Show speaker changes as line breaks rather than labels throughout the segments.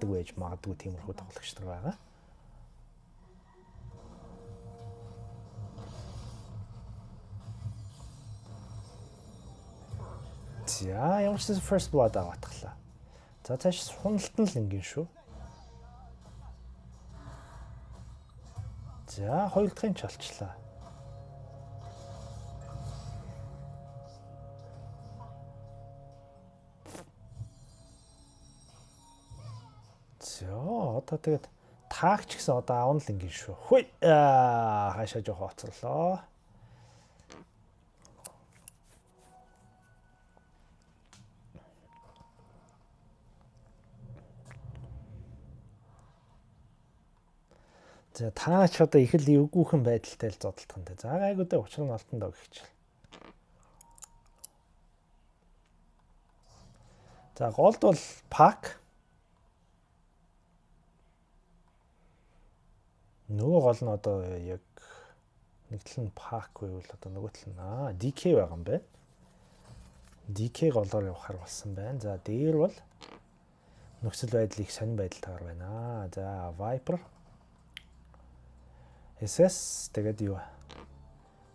чаддаг байж магадгүй тиймэрхүү тоглогч нар байгаа. За ямар ч first blood аваатглаа. За цааш хуналтан л ингийн шүү. За хоёр дахын чалчлаа. За одоо тэгээд таагч гэсэн одоо аавн л ингийн шүү. Хүй хаашаа жоох хоцорлоо. За таач одоо их л эвгүйхэн байдалтай л зодтолдох юм даа. За гайгуудаа учир нь олтон доо гихчил. За голд бол пак. Нөгөө гол нь одоо яг нэг тал нь пак байвал одоо нөгөө тал нь DK байгаа юм байна. DK голоор явахаар болсон байна. За дээр бол нөхцөл байдлыг сонин байдалтайгаар байна. За Viper SS тэгээд юу?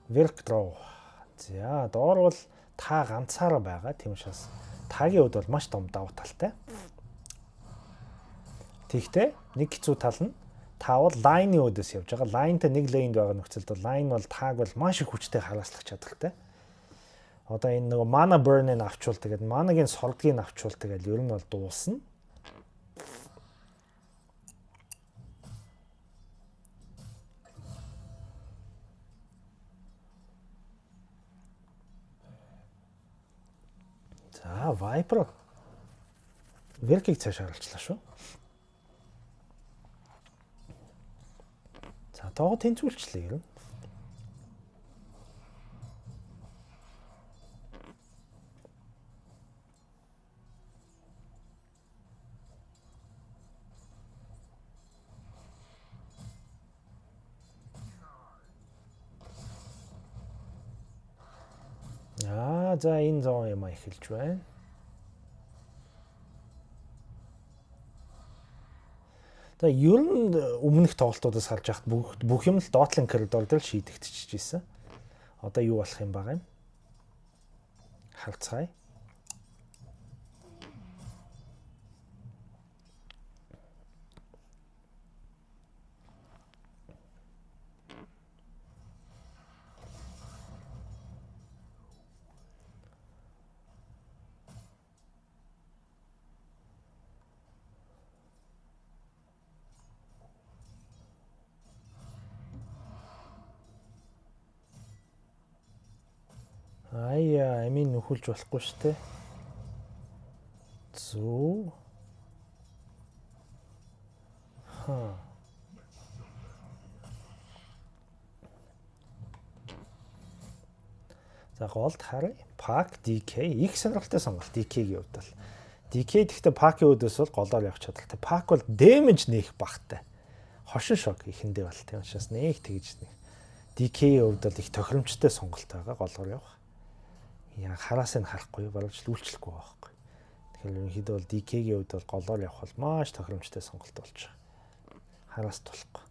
Virk-Draw. За доор бол та ганцаараа байгаа. Тийм учраас тагийн хувьд бол маш том давуу талтай. Тэгтээ нэг хэцүү тал нь таавал лайны өөдөөс явж байгаа. Лайнтай нэг лейнд байгаа нөхцөлд бол лайн бол тааг бол маш их хүчтэй хараалцлах чадвартай. Одоо энэ нөгөө mana burn-ыг авчвал тэгээд манагийн сордгийг авчвал тэгээд ер нь бол дуусна. За Viper Virk-ийг цааш харуулчлаа шүү. За тоогоо тэнцвүүлчлээ ер нь. За энэ зон юм эхэлж байна. За ер нь өмнөх тоглолтуудаас харж байхад бүх юм л доотлын коридор дээр шийдэгдчихэж байсан. Одоо юу болох юм байгаа юм? Харцгаая. Амийн нөхөлж болохгүй шүү дээ. Зү. За голд харъя. Пак DK их сонирхолтой сонголт DK-ийн хувьд бол. DK гэхдээ пакийн өөдөөс бол голоор явах чадaltaй. Пак бол damage нээх багтай. Хошин шок ихэндээ бол тийм учраас нэг тэгж нэг. DK-ийн хувьд бол их тохиромжтой сонголт байгаа голоор явах. Яа хараас нь харахгүй баруунч үйлчлэхгүй байгаа байхгүй. Тэгэхээр ерөнхийдөө бол DK-ийн хувьд бол голоор явах бол маш тохиромжтой сонголт болж байгаа. Хараас тулахгүй.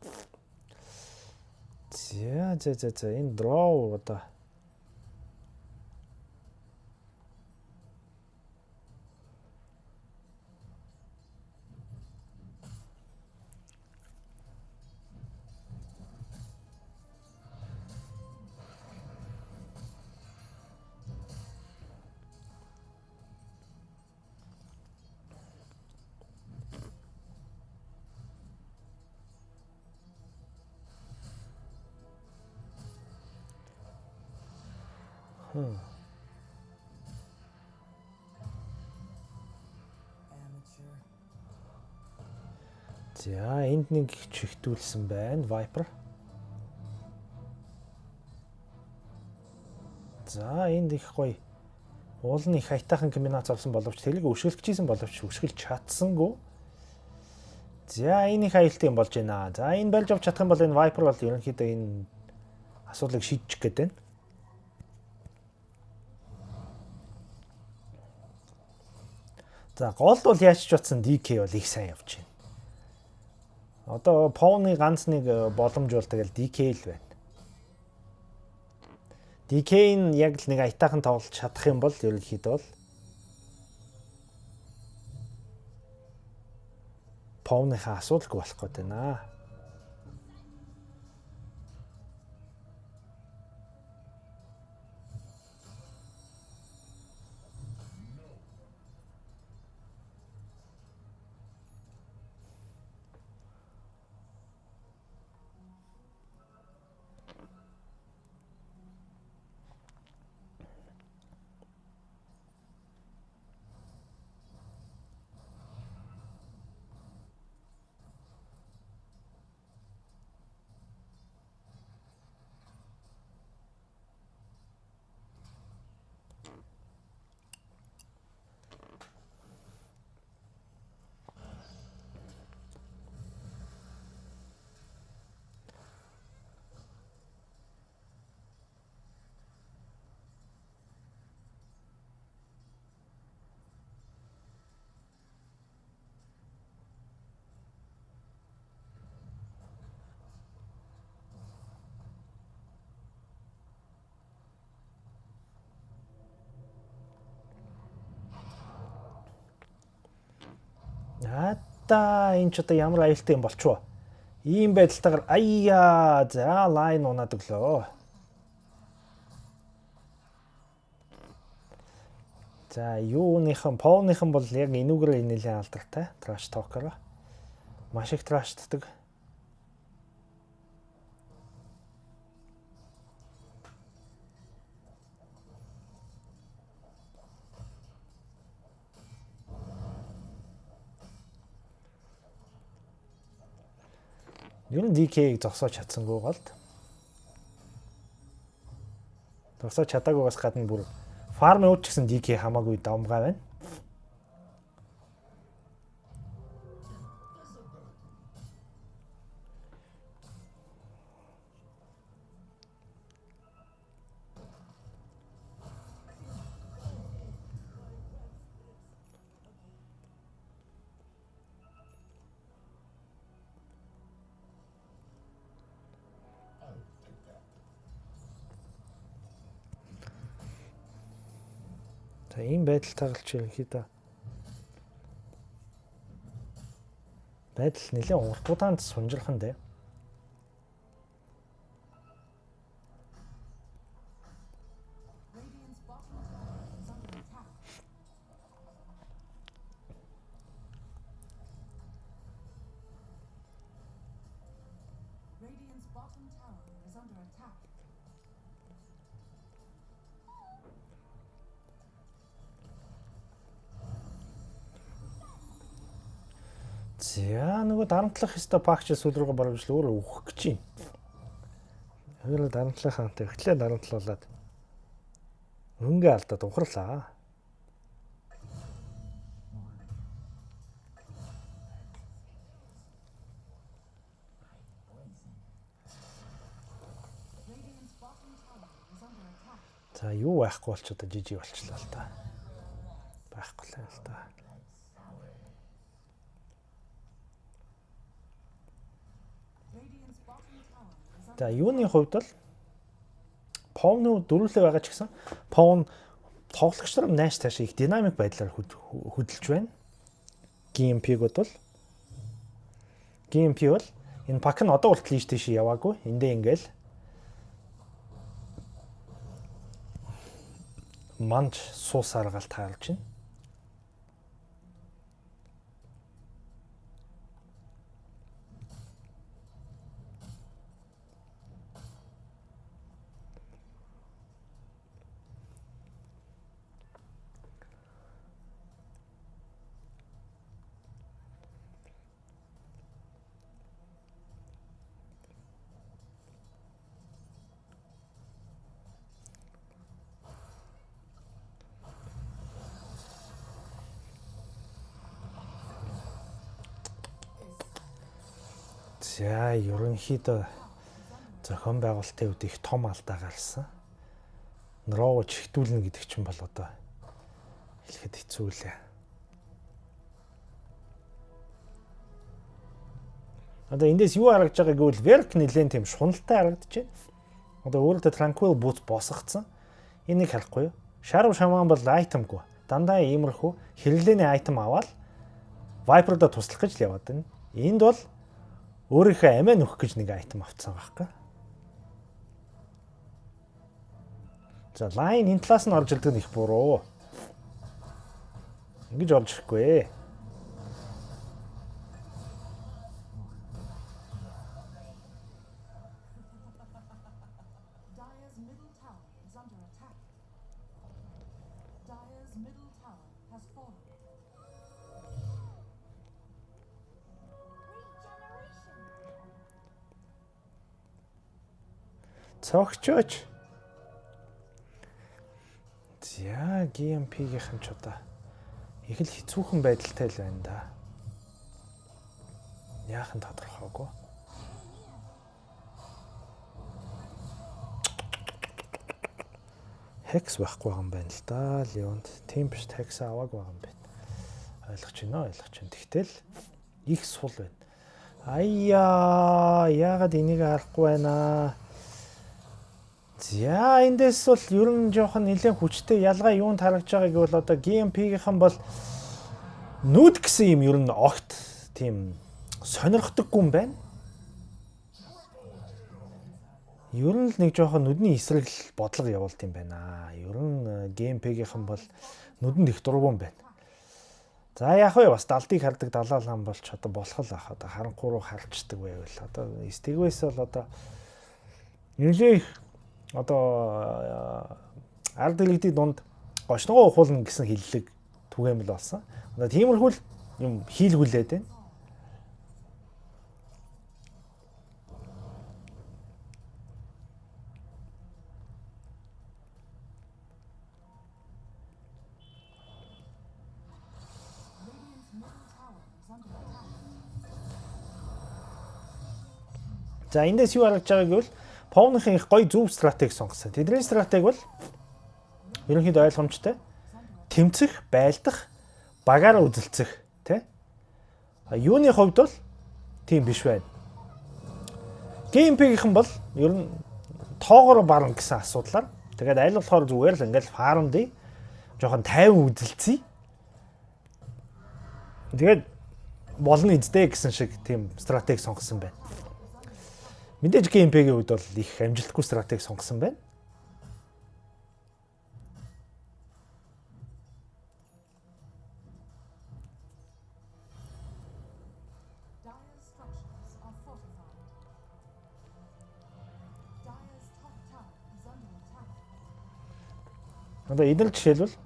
За энэ draw одоо За энд нэг чихтүүлсэн байна Viper. За энд их гоё уулын их хайтайхан комбинац авсан боловч тэлэг өшгөлчихсэн боловч өшгөлж чадсангүй. За энэ их аюултай юм болж байна. За энэ барьж авч чадах юм бол энэ Viper бол ерөнхийдөө энэ асуудлыг шийдчих гээд байна. За гол бол яаж ч утсан DK бол их сайн явж байна. Одоо Pawn-ы ганц нэг боломж бол тэгэл DK л байна. DK-н яг л нэг аятайхан тоглож чадах юм бол ерөнхийдөө бол Pawn-ийнхаа асуудалгүй болох гээд байна. Энэ ч одоо ямар аюултай юм болчихвоо. Ийм байдалтайгаар аяа за лайн унаад өглөө. За юуныхан Pawn-ныхан бол яг энүүгээр нэлээд алдартай. Trash talker. Маш их трашддаг. Юу н DK-ийг зогсоож чадсангүй голд. Зогсоож чадаагүйгаас гадна бүр фарм ууч гэсэн DK хамаагүй давмгай байна. За ийм байдал тагалж ерөнхийдөө байдал нэлээд урт удаанд сунжирхан дээ. За нөгөө дарамтлах хэвээр пакч сүүл рүүгээ баргаж л өөрөө өөх гэж юм. Өөрөө дарамтлахаа тэгтлээ дарамтлуулаад өнгө алдаад ухарлаа. За юу байхгүй болч одоо жижиг болчлаа л та. Байхгүй л та. За юуны хувьд бол Pawn дөрвөлээ байгаа ч гэсэн Pawn тоглогч нар нааш тааш их динамик байдлаар хөдөлж байна. GMP-гуд бол GMP бол энэ пак нь одоо хүртэл ийш тийш яваагүй. Эндээ ингээл манж суусаар гал таарж байна. За ерөнхийдөө зохион байгуулалтын үед их том алдаа гарсан. Нроо чихтүүлнэ гэдэг чинь бол одоо хэлэхэд хэцүү лээ. Одоо эндээс юу харагдж байгааг гэвэл Werk нэлээд тийм шуналтай харагдаж байна. Одоо өөрөлдөө Tranquil Boots босгоцсон. Энийг харахгүй юу? Shadow Shaman бол айтемгүй. Дандаа иймэрхүү хэрэглээний айтем аваад Viper-доо туслах гэж л яваад байна. Энд бол өөрийнхөө амиа нөхөх гэж нэг айтем авцсан байхгүй. За Line энэ талаас нь орж ирдэг нь их буруу. Ингэж орж ирэхгүй. Цогчооч. За GMP-ийн ч удаа их л хэцүүхэн байдалтай л байна да. Яахан тодорхойгүй. Hex байхгүй юм байна л да. Leon Tempest Hex аваагүй юм байна. Ойлгож байна. Тэгтэл их сул байна. Аяа, яагаад энийг харахгүй байна? За эндээс бол ер нь жоохон нэлээд хүчтэй ялгаа юунд харагдж байгааг бол одоо GMP-ийнхэн бол нүд гэсэн юм ер нь огт тийм сонирхдаггүй юм байна. Ер нь л нэг жоохон нүдний эсрэг л бодлого явуулт юм байна. Ер нь GMP-ийнхэн бол нүдэнд их дургуун байна. За яг вэ бас далдыг хардаг далаа лам болч одоо болох л ах одоо харанхуй руу харчдаг байвал одоо стегвэс бол одоо нэлээх одоо ард иргэдийн дунд гочногоо ухуулна гэсэн хиллэг түгээмэл болсон. Одоо тиймэрхүү юм хийлгүүлээд байна. За эндээс юу харагдж байгааг гэвэл Повныхын их гоё зөв стратеги сонгосон. Тэдний стратеги бол ерөнхийдөө ойлгомжтой. Тэмцэх, байлдах, багаараа үзэлцэх, тий? Юуны хувьд бол тийм биш байна. GMP-ийнхэн бол ер нь тоогоор барна гэсэн асуудлаар тэгээд аль болохоор зүгээр л ингээл фарм дий жоохон тайван үзэлцээ. Тэгээд болно эзтэй гэсэн шиг тийм стратеги сонгосон байна. Мэдээж GMP-ийн үед бол их амжилтгүй стратеги сонгосон байна. Одоо эдгээр жишээлбэл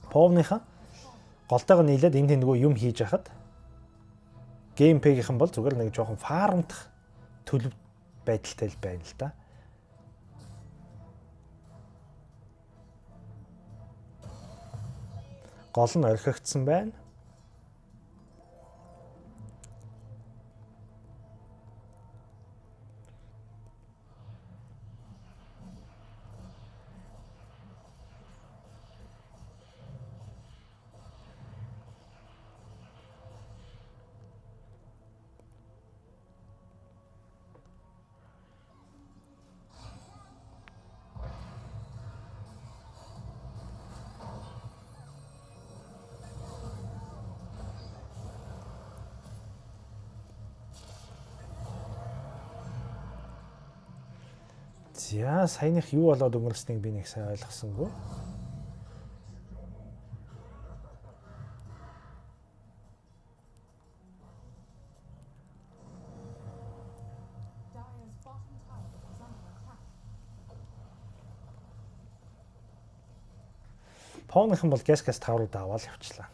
Повныхаа голтойгоо нийлээд энэ тэндгүү юм хийж хахад GMP-ийнхэн бол зүгээр нэг жоохон фармдах төлөв байдалтай л байна л да. Гол нь орхигдсан байна. За саяных юу болоод өнгөрснгийг би нэг сайн ойлгосонгүй. Повныхан бол гэс таврууд аваад явчлаа.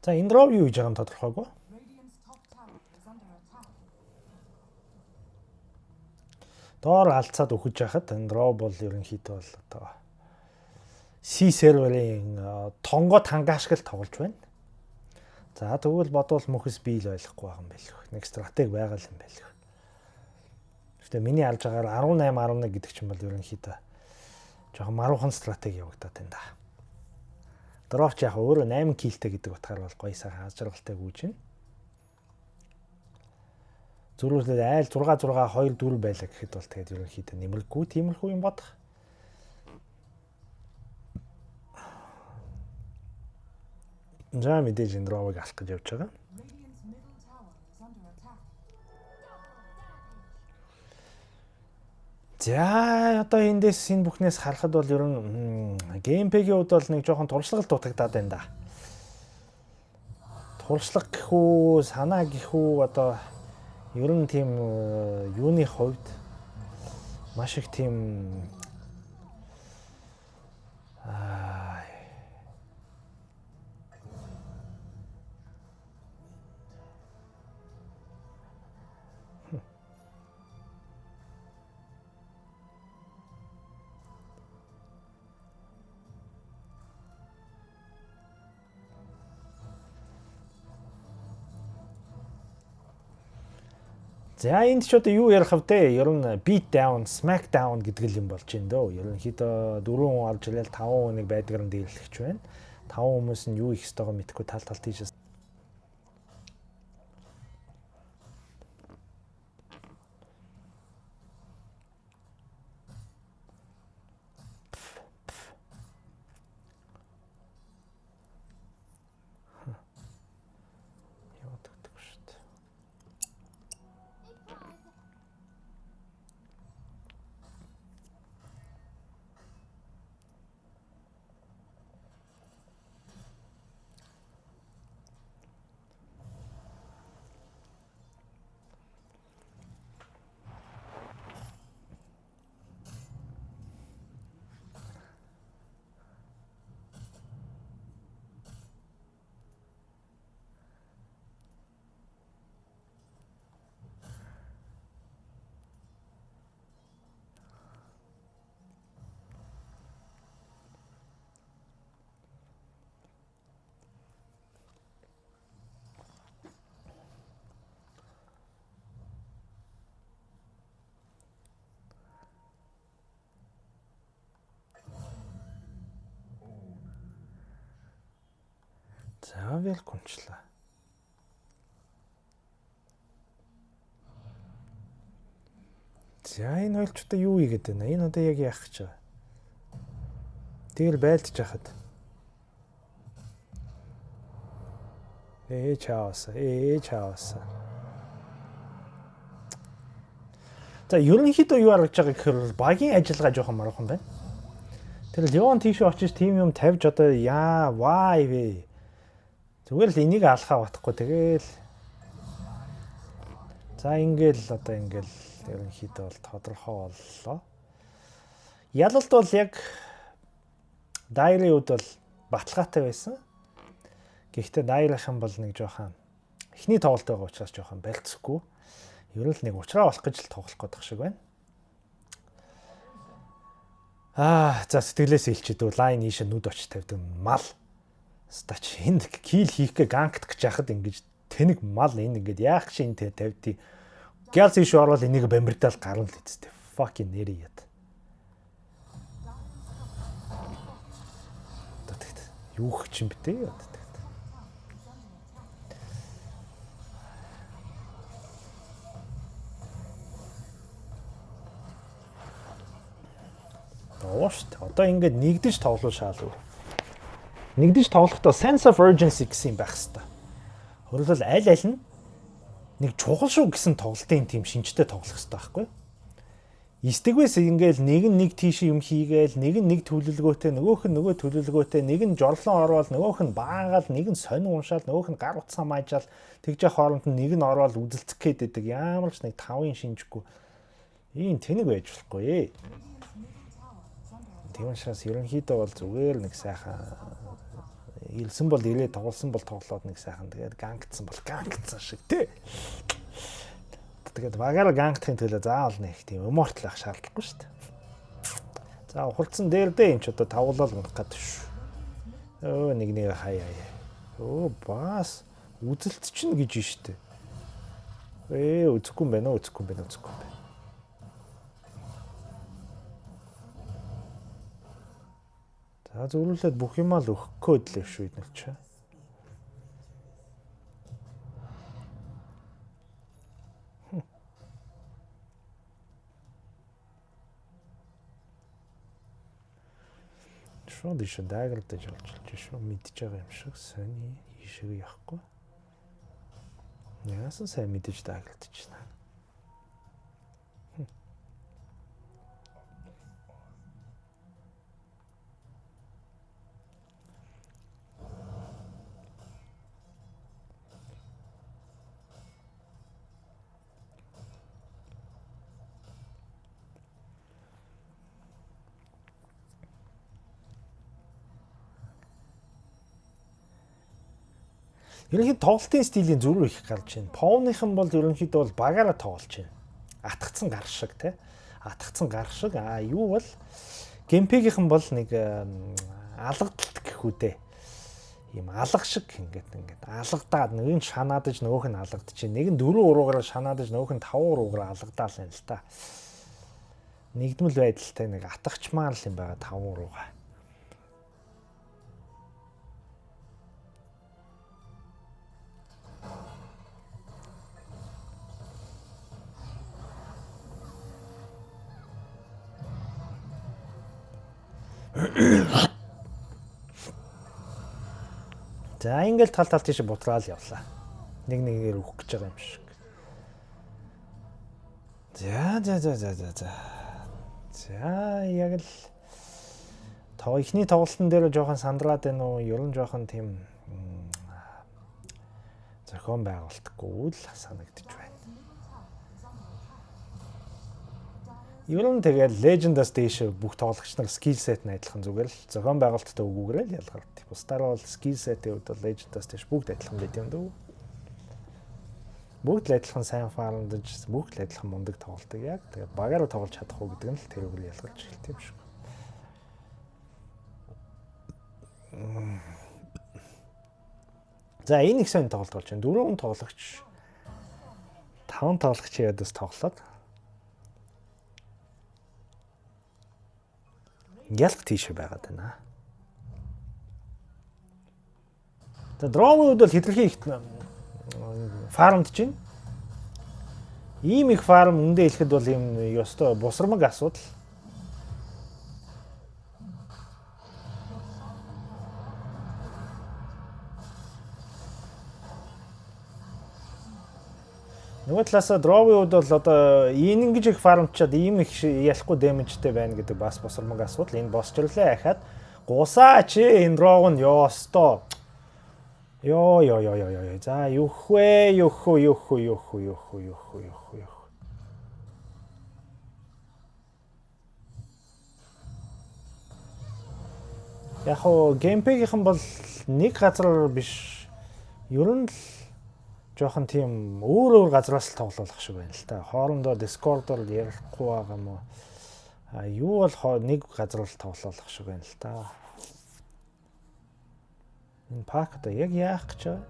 За энэ дров юу хийж байгаа юм тодорхойгүй. Доор алцаад өгч яхад энэ дров бол ерөнхийдөө бол одоо C серверийн тонго тангаашгал тоглож байна. За тэгвэл бодвол мөхс би л ойлгохгүй байгаа юм байлгүй. Нэг стратеги байгаа юм байлгүй. Гэхдээ миний алж байгаагаар 18 11 гэдэг ч юм бол ерөнхийдөө жоохон маруухан стратеги явагдаад байна да. Дровч яг өөрөө 8 килтэй гэдэг утгаар бол гоё сайхан аз жаргалтай гүйж байна. Зүрхлээд айл 6 2 4 байлаа гэхэд бол тэгээд ерөнхийдөө нэмэргүй тиймэрхүү юм бодох. За мэдээж энэ дровыг алах гэж явж байгаа. За одоо эндээс энэ бүхнээс харахад бол ер нь геймпэгийн хувьд бол нэг жоохон туршлага дутагдаад байна да. Туршлага гэх үү, санаа гэх үү одоо ер нь тийм юуны хувьд маш их тийм За энд ч одоо юу ярих вэ? Ер нь beat down, smack down гэдэг л юм болж байна дөө. Ерөнхийдөө 4 хүн орж ирэл 5 хүнийг байдгаар нь дийлэхч байна. 5 хүмүүс нь юу их ёстойгоо мэдэхгүй тал талт хийж. За велкомчлаа. За энэ ойлч одоо юу хийгээд байна? Энэ одоо яг яах гэж байгаа? Тэгэл байлдаж яхад. Чаоса. За ерөнхийдөө юу харагдж байгаа гэхээр багийн ажиллагаа жоохон маруухан байна. Тэр Леон тийш очиж тим юм тавьж одоо why вэ? Зүгээр л энийг алхаа батхгүй тэгэл. За ингээл одоо ингээл ерөнхийдөө бол тодорхой боллоо. Ялалт бол яг дайрын үед бол баталгаатай байсан. Гэхдээ дайрынхан бол нэг жоохон эхний тоглолт байгаа учраас жоохон байлцсахгүй. Ер нь нэг уучраа болох гэж л тоглох гэдэг шиг байна. За сэтгэлээс илчээдөө лайн ийшээ нүд очиж тавьдаг мал. Стач энд кил хийхгээ ганкт гэж яхад ингэж тэнэг мал энэ ингэж яах шин тэ тавьдий. Гялс ийш орвол энийг бамбирдаал гарна л үсттэй. Fucking neriad. Тэгт юу ч юм битээ. Оошт. Одоо ингэж нэгдэж тоглох шаалгүй. Нэгдэж тоглохдоо sense of urgency гэсэн юм байх хэвээр. Өөрөлдөл аль аль нь нэг чухал шүү гэсэн тоглолтын тийм шинжтэй тоглох хэвээр байхгүй. Истэгвэс ингээл нэг тийш юм хийгээл, нэг төлөвлөгөөтэй, нөгөөх нь нөгөө төлөвлөгөөтэй, нэг нь жорлон орвол, нөгөөх нь баагаал, нэг нь сонин уншаал, нөгөөх нь гар утсаа маажаал, тэгж яах хооронд нь нэг нь орвол үзэлцэх гээд байдаг. Ямар ч нэг 5-ын шинжгүй. Ийм тэнэг байж болохгүй ээ. Тийм учраас ерөнхийдөө бол зүгээр нэг сайхан илсэн бол ирээ тоглосон бол тоглоод нэг сайхан тэгээд гангцсан бол гангцсан шиг тий. Тэгээд багаар гангтахын төлөө заавал нэг тийм өмөртлөх шаардлагагүй шүү дээ. За ухалцсан дээр дээ энэ ч одоо тавуулал унах гэдэг шүү. Нэг хаяа. Бас Үзэлт чинь гэж штэ. Үзэхгүй юм байна уу? Үзэхгүй юм байна. За зөвлөлээд бүх юмаа л өгөх гээд л шүү дээ ч. Шууд ишээ даагардаж олж шүү мэдж байгаа юм шиг сони ийшээ явахгүй. Яасан сайн мэдэж даагардаж байна. Ерөнхийдөө тоглолтын стилийн зөрүү их гарч байна. Повныхан бол ерөнхийдөө бол багаараа тоглож байна. Атгцсан гар шиг тий. Атгцсан гар шиг. Юу бол геймпегийнхэн бол нэг алгадалт гэх үү дээ. Ийм алга шиг ингээд алгадаад нэг нь шанаадаж нөгөөх нь алгадчих. Нэг нь 4 уруугаараа шанаадаж нөгөөх нь 5 уруугаараа алгадаал юм л та. Нэгдмэл байдалтай нэг атгачмаар л юм байгаа 5 уруугаа. За ингээл тал тийш бутраал явлаа. Нэг нэгээр өгөх гэж байгаа юм шиг. За яг л ихний тоглолтын дээр жоохон сандраад байна уу? Ер нь жоохон тийм зохион байгуулалтгүй л санагдчих байна. Ер нь тэгэл Legend-аас дээш бүх тоглогч нар skill set нь адилхан зүгээр л зохион байгуулалттай өгүүгээрээ л ялгардаг. Бусдаар бол skill set-ийн хувьд бол Legend-аас дээш бүгд адилхан байт юм дөө. Бүгд л адилхан сайн фармдаж, бүгд л адилхан мундаг тоглолдог яг. Тэгээ багаараа тоглож чадах уу гэдэг нь л тэр үгээр ялгарч эхэлт юм шиг. За энэ их сайн тоглолт болж байна. 4 тоглогч 5 тоглогч ядаас тоглоод ялх тийш байгаад байна. За дроны үед бол хитрхи их фармд чинь. Ийм их фарм үндэ хэлэхэд бол юм ёстой бусрамг асуудал. Нөгөө талаасаа дровын үед бол одоо ингэж их фармчаад ийм их ялахгүй дэмэжтэй байна гэдэг бас босромог асуудал. Энэ босчлээ ахаад гусаа чи энэ дров нь ёстой. Йоо. За юх вэ? Яг хоо геймпегийнхэн бол нэг газар биш. Ер нь л жоохон тийм өөр газраас л тоглох шиг байна л та. Хоорондоо Discord-оор ярихгүй байгаа юм уу? Юу бол нэг газар л тоглох шиг байна л та. Энэ пакта яг яах гэж байгаа?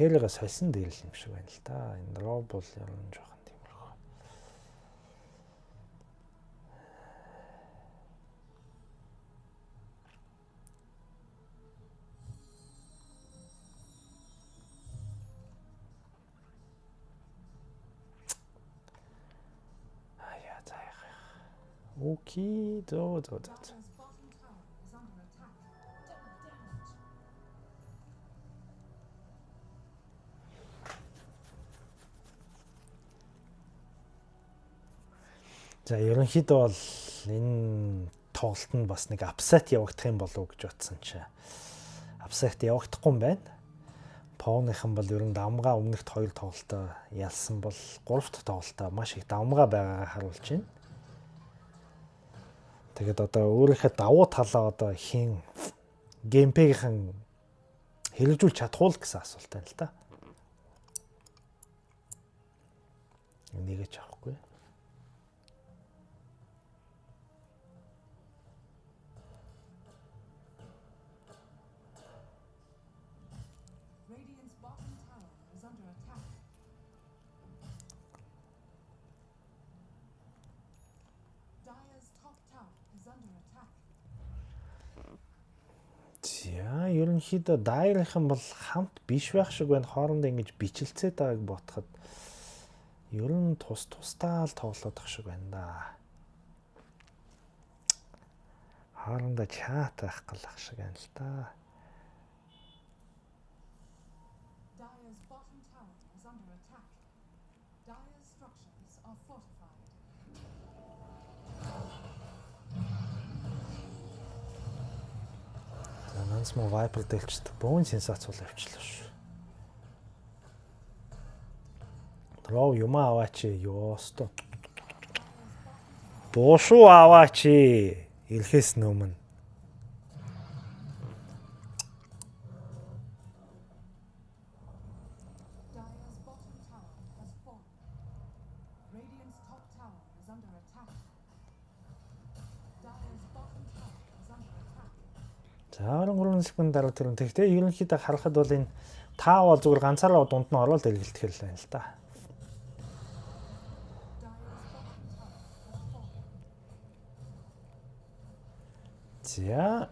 Кэлэгээ сольсон дээр л юм шиг байна л да. Энэ дров бол ер нь жоохон тиймэрхүү. За яах. Окей, зөө. За ерөнхийдөө бол энэ тоглолтод бас нэг апсет явагдах юм болов уу гэж бодсон чинь апсет явагдахгүй юм байна. Пауныхан бол ер нь давмгаа өмнөхд 2 тоглолтоо ялсан бол 3 дахь тоглолтоо маш их давмгаа байгаагаа харуулж байна. Тэгээд одоо өөрийнхөө давуу талаа одоо хийн геймплейгийнхэн хэрэгжүүлж чадах уу гэсэн асуулт байна л да. Энийг ч авахгүй. За, ерөнхийдөө дайрынхан бол хамт биш байх шиг байна. Хоорондоо ингэж бичлцээд байгааг бодоход ер нь тусдаа л тоглоод байх шиг байна да. Хоорондоо чат байх гал шиг байна л да. Нанс мо Viper дэлчдэг бөөн сенсац бол авчлаа шүү. Роо юм аваач ёосто. Бошуу аваач ирэхээс өмнө. За 23 секунд дараа тэр. Тэгтээ ерөнхийдөө харахад бол энэ таа бол зүгээр ганцаараа дунд нь ороод эргэлдэхэл байна л да. За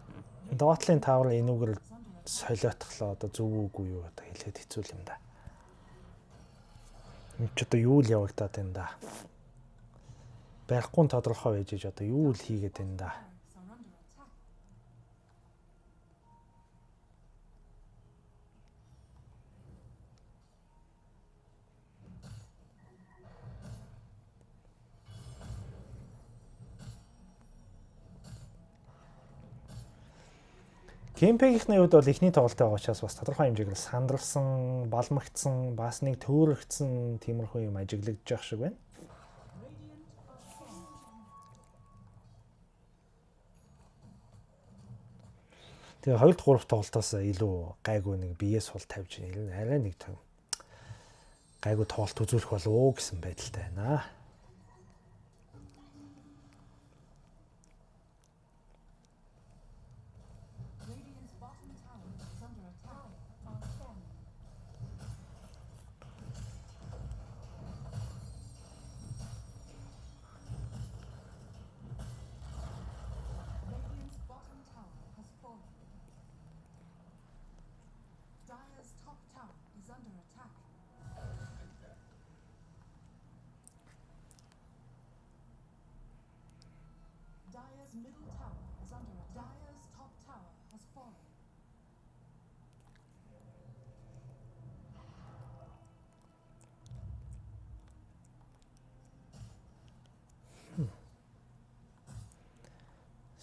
доотлын таавар энүүгээр солиотглоо одоо зөв үгүй юу одоо хэлэхэд хэцүү юм да. Энд ч одоо юу л явагдаад байна да. Барихгүй тодорхой байж одоо юу л хийгээд байна да. Геймплейгийнхний хувьд бол эхний тоглолттой байгаа учраас бас тодорхой хэмжээгээр сандралсан, балмагтсан, бас нэг төөрөгдсөн тиймэрхүү юм ажиглагдж явах шиг байна. Тэгээ 2 дахь 3 дахь тоглолтоос илүү гайгүй нэг биеэс сул тавьж арай нэг гайгүй тоглолт үзүүлэх болов уу гэсэн байдалтай байна.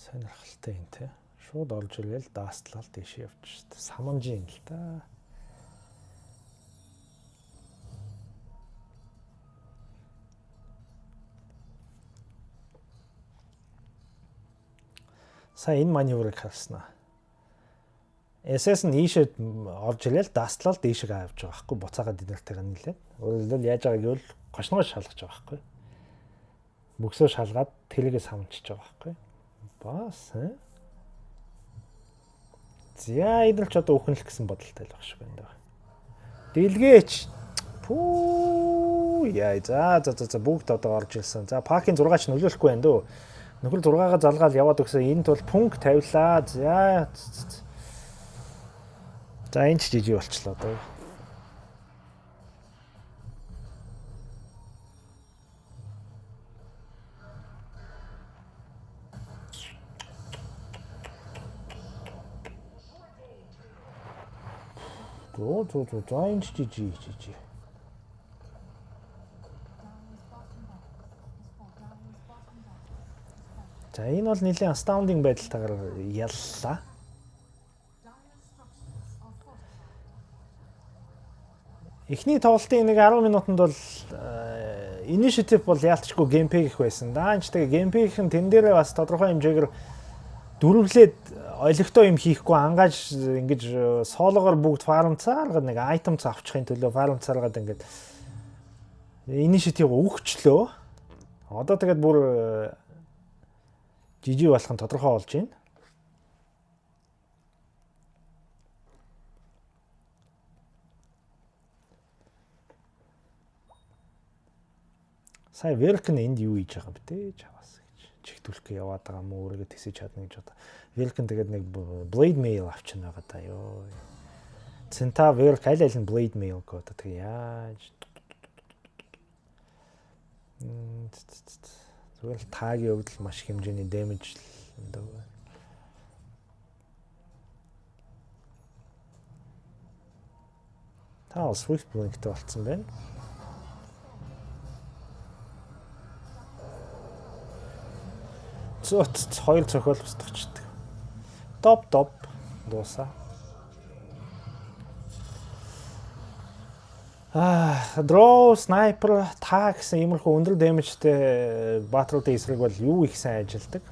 Сонирхолтой юм те. Шууд орж иргээл даастлал дэше явж шээ. Саманжин л та. Сая энэ маневрыг харснаа. SS нь ийшээ орж ирэл даастлал дэшег авч байгаа байхгүй буцаагаад динэртэйгээ нийлээд. Өөрөөр хэлбэл яаж байгааг гэвэл гошногоо шалгаж байгаа байхгүй. Мөксөө шалгаад тэрийгээ самчиж байгаа байхгүй. Бас зя идэл ч одоо үхнэлэх гэсэн бодолтой л баг шиг байна. Дэлгээч. Пүү яа за бүгд одоо орж ирсэн. За пакийн 6-ч нөлөөлөхгүй байна дөө. Нөхөр 6-гаа залгаад яваад өгсөн. Энд бол пункт тавилаа. За энэ ч жижиг болчлоо одоо. За энэ ч жижиг. За энэ бол нэлээд astounding байдалтайгаар яллаа. Эхний тоглолтын нэг 10 минутанд бол initiative бол яалтчгүй геймплей их байсан. Даанч тэгээ геймплейхэн тэн дээрээ бас тодорхой хэмжээгээр дөрвөлээд ойлгохтой юм хийхгүй ангааж ингэж соолоогоор бүгд фармцааргаад нэг айтем авчихын төлөө фармцааргаад ингээд initiative өгчлөө. Одоо тэгээд бүр жижиг болох нь тодорхой болж байна. Сая Велкэн энд юу хийж байгаа юм бэ? Чаваас гэж. Чигтүүлэхгээ яваад байгаа юм уу? Өөрийгөө тэсэж чадна гэж одоо. Велкэн тэгээд нэг Blade Mail авчихна байгаа та ёо. Цента Велк аль нь Blade Mail гэдэг. Тэгээ яаж зүгээр л таагийн өгдөл маш хэмжээний damage л энэ. Та Swift Blink-тэй болцсон байна. Зөт хоёр цохол устгачдаг. Топ дуусаа. Draw, sniper, tag гэсэн иймэрхүү өндөр damage-тэй батруудын эсрэг бол юу их сайн ажилдаг.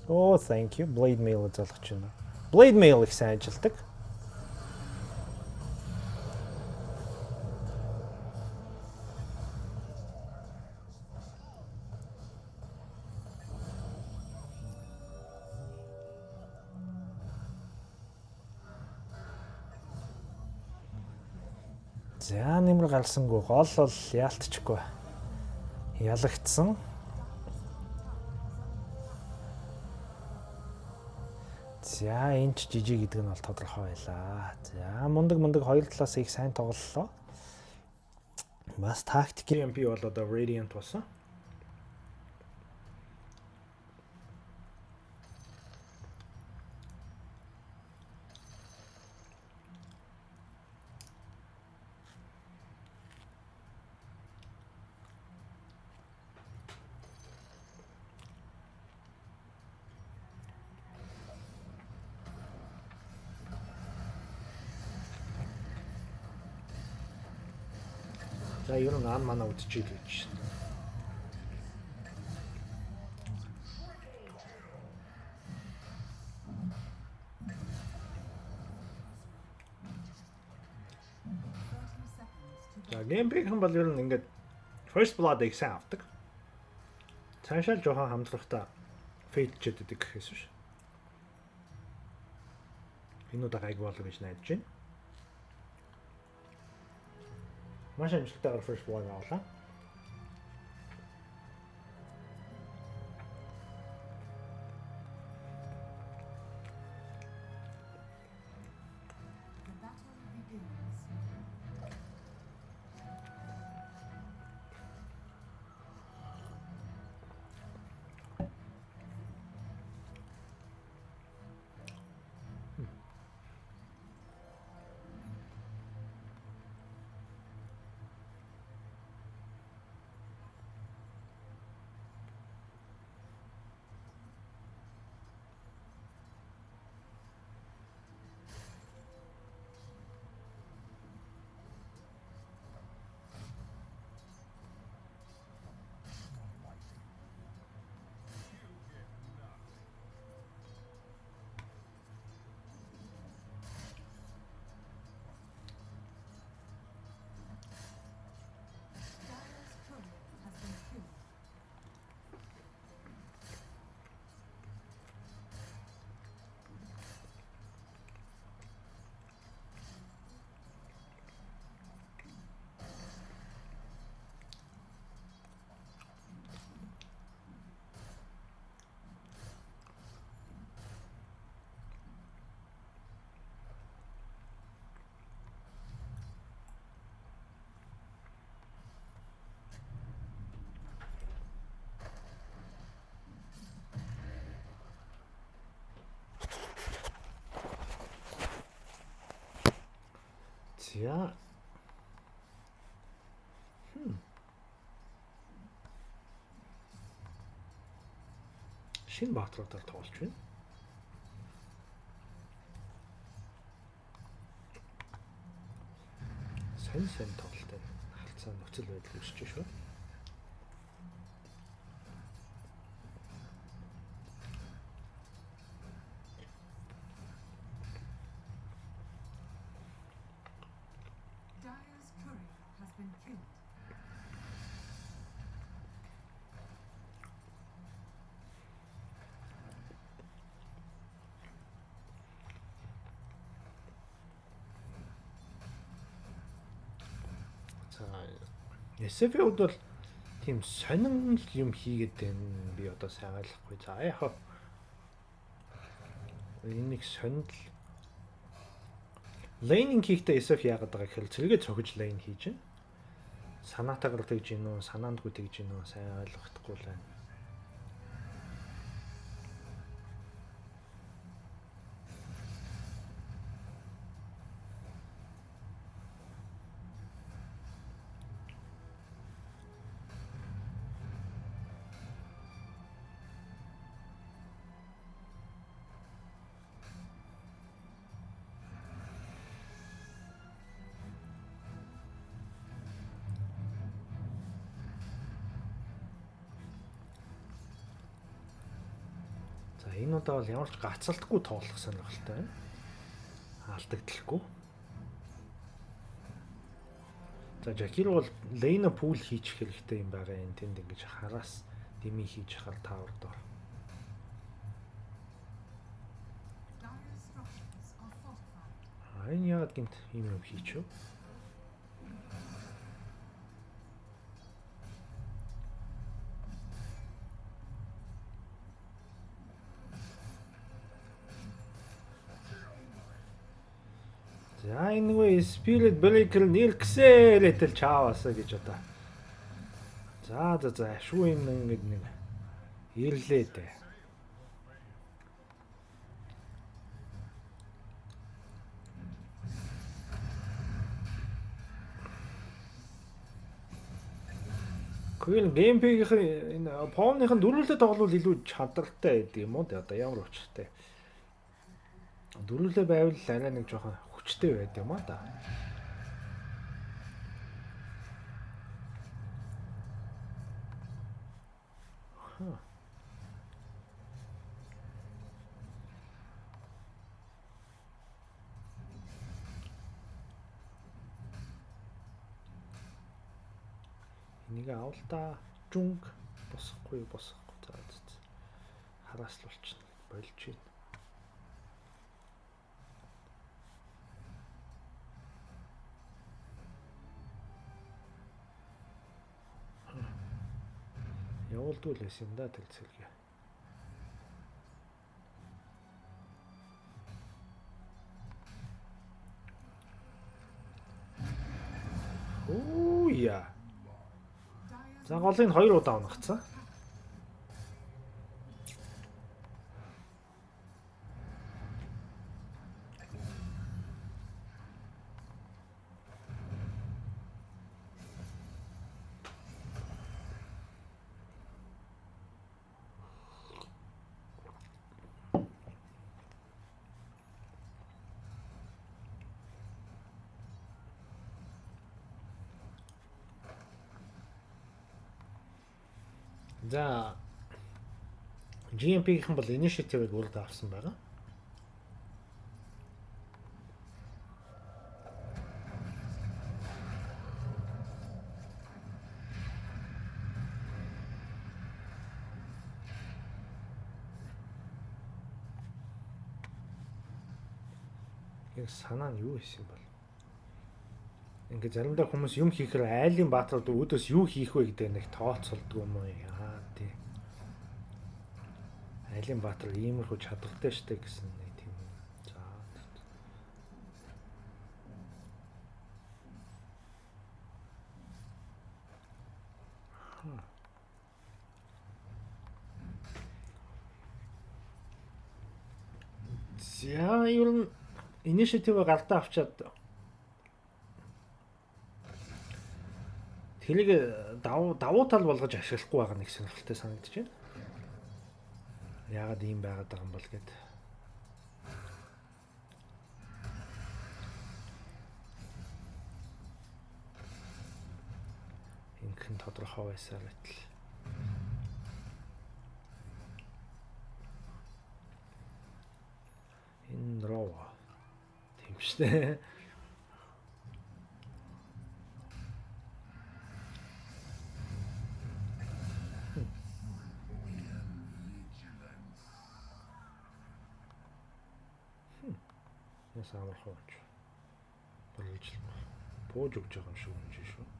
Oh, thank you. Blade Mail залгаж байна. Blade Mail их сайн ажилдаг. За нэмэр галсангүй гол бол яалтчихгүй. Ялагдсан. За энэ ч жижиг гэдэг нь бол тодорхой байлаа. За мундаг хоёр талаас их сайн тоглолоо. Бас тактик MP бол одоо Radiant болсон. За ер нь манай үдчихэд гэж. За геймплейхэн бол ер нь ингээд First Blood их сайн авдаг. Цаашаа жоохон хамтрахтаа фейлчээд идэг гэхээс биш. Энэ удаа гайг болов гэж найдаж байна. Маш амжилттайгаар First Blood авлаа. За. Шинэ баатруудаар тоглож байна. Сайн тоглолттой харилцаа нөхцөл байдал үүсэж шүү. SF-ийн хувьд бол тийм сонин юм хийгээд байна. Би одоо сайн ойлгохгүй. За яг энийг сонил лейнинг хийхдээ SF яагаад байгаа гэхээр зэрэгээ цогж лейн хийж байна. Санаатаагаар тэгж гин үү, санаандгүй тэгж гин үү сайн ойлгохдохгүй л байна. Энэ удаа бол ямар ч гацалтгүй тоглох сонирхолтой байна. Алдагдaltaгүй. За Жакир бол лейна пул хийчих хэрэгтэй юм байгаа юм. Тэнд ингэж хараас дими хийж хахаар таавар доо. Энэ яагаад гинт юм хийчихв? За энэ нэг Spirit Breaker нэрксээр этэл чааваасаа гэж одоо. За шүү юм ингэ нэг ирлээ дээ. Гэхдээ геймпэгийн энэ Pwn-ийн дөрвөлөө тоглол илүү чадвартай байдаг юм уу? Одоо ямар учиртай. Дөрвөлөө байвал арай нэг жоохон хүчтэй байд юм а да. Энийг авалтаа жунг босохгүй. За харааслуулчихна. Болж байна. Явуулдуулээс юм да тэлцэлгээ. Оо яа. За голыг 2 удаа унагцсан. За GMP-ийнхэн бол initiative-ийг үрд авсан байгаа. Яг санаа нь юу хийсэн бол? Ингээ заримдаа хүмүүс юм хийхээр айлын баатрууд өөдөөс юу хийх вэ гэдэг нэг тооцолдгүй юм уу? Яа тий. Айлын баатар иймэрхүү чадвартай штэ гэсэн нэг тийм. За. За ер нь initiative гартаа авчаад тэрийг давуу тал болгож ашиглахгүй байгаа нэг сонирхолтой санагдаж байна. Яагаад ийм байгаад байгаа юм бол гэд. хэрхэн тодорхой байсаар байтал. Энэ руу тийм штэ. Яс амархооч. Болгож бууж өгч байгаа юм шиг юм шиг шүү.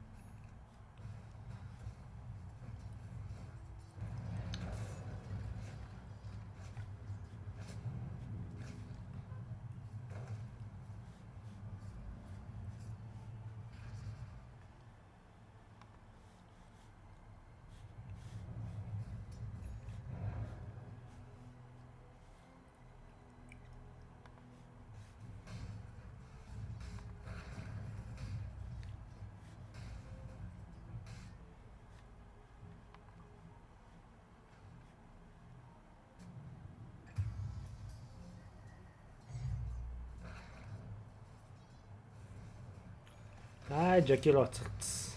Жакир оцолцсон.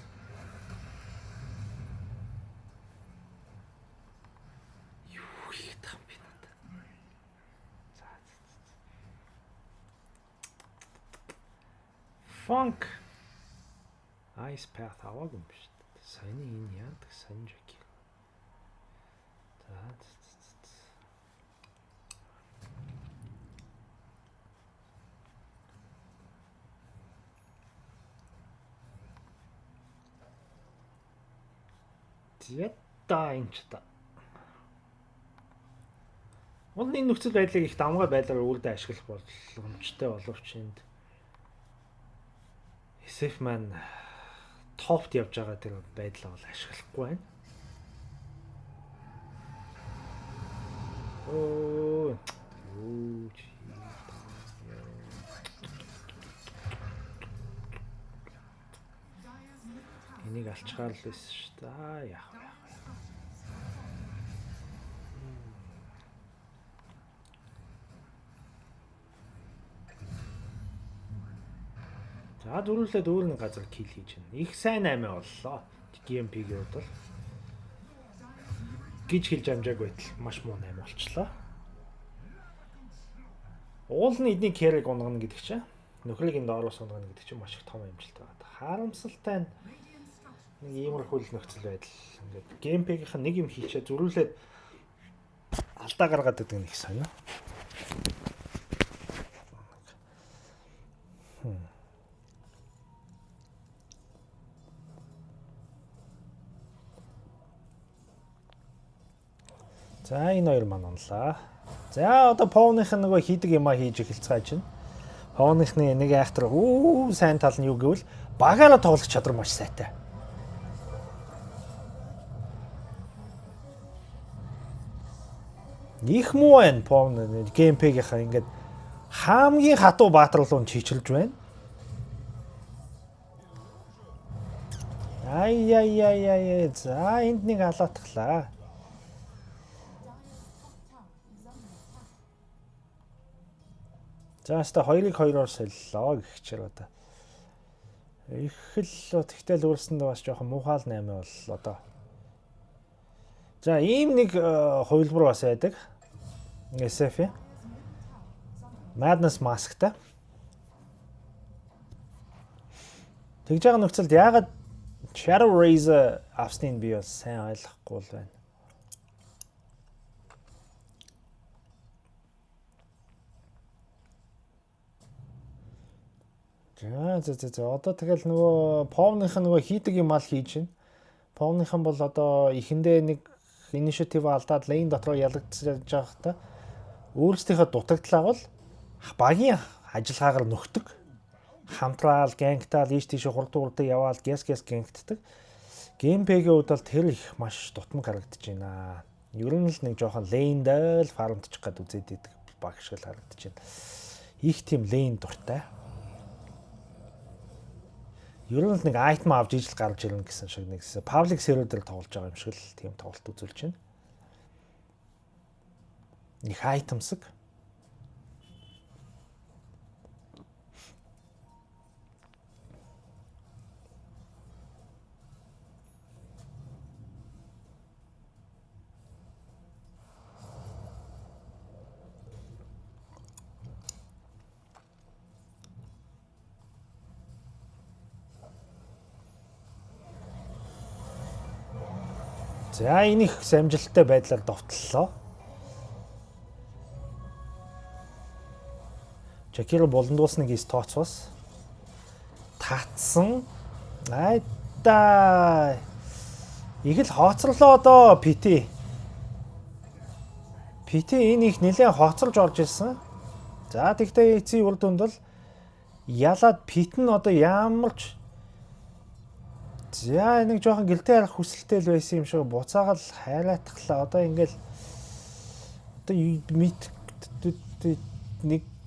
Юу хийх юм бэ надад? За. Funk. Ice Path аваагүй юм биш. Саяны энэ яадаг сайн Жакир. За. Ятта инчта. Улны нөхцөл байдлыг их давмгай байдлаар өөрөдөө ашиглах боломжтой боловч энд SF маань топт явж байгаа тэр байдлаа бол ашиглахгүй байна. Оо. Энийг алчгаар л байсан шүү дээ. Яах вэ? За дөрүүлээд өөр нэг газар кил хийж байна. Их сайн 8 боллоо. GMP-ийн хувьд бол гэж хэлж амжааг байтал маш муу 8 болчлоо. Уулын эдний кэрэг унгана гэдэг чинь нөхрийг энэ доороос унгана гэдэг чинь маш их том амжилт байгаа. Харамсалтай нь нэг иймэрхүү нөхцөл байдал. Ингээд геймпэгийн нэг юм хийчээ зөрүүлээд алдаа гаргаад байдаг нэг сонио. За энэ хоёр маань онлаа. За одоо Повных нөгөө хийдэг юмаа хийж эхэлцгааж байна. Повныхны нэг айхтар сайн тал нь юу гэвэл багаараа тоглох чадвар маш сайтай. Их муу байна Повны геймпэгийнхаа ингээд хамгийн хатуу баатарлуун чичилж байна. Ай. За энд нэг халаатглаа. За хаста 2-2-оор солилоо гэх чир одоо. Их л тэгтэл өөрсөндөө бас жоохон муухай 8 боллоо доо. За ийм нэг хувилбар бас байдаг. SF Madness Mask-та. Тэгж байгаа нөхцөлд яагаад Shadow Razor авсныг би бас сайн ойлгохгүй л байна. За одоо тэгэл нөгөө Повных нөгөө хийдэг юм ал хийж байна. Повныхан бол одоо ихэндээ нэг инициатив алдаад лейн дотроо ялагдчихж байгахдаа өөрсдийнхөө дутагдлаа бол багийн ажиллагаагаар нөхдөг. Хамтраал, гангтаал, ийш тийш хурд яваал, гэс гангтдаг. Геймпэгийн хувьд бол тэр их маш дутмаг харагдаж байна. Ер нь л нэг жоохон лейндээ л фармдчих гээд үзээд идэг баг шиг л харагдаж байна. Их тийм лейн дуртай. Ер нь л нэг айтем авч ижил гарч ирнэ гэсэн шиг нэг паблик сервер дээр тоглож байгаа юм шиг л тийм тоглолт үзүүлж байна. Их айтемсэг. За энэ их амжилттай байдлаар довтлоо. Жакиро болондуулсныг из тооцвол татсан. Айда. Их л хооцрлоо одоо PT. PT энэ их нэлээд хооцолж орж ирсэн. За тэгтээ эцсийн үр дүнд бол ялаад PT нь одоо ямарч за нэг жоохон гэлтэй харах хүсэлтэй л байсан юм шиг буцаагаал хайраатглаа. Одоо ингээл одоо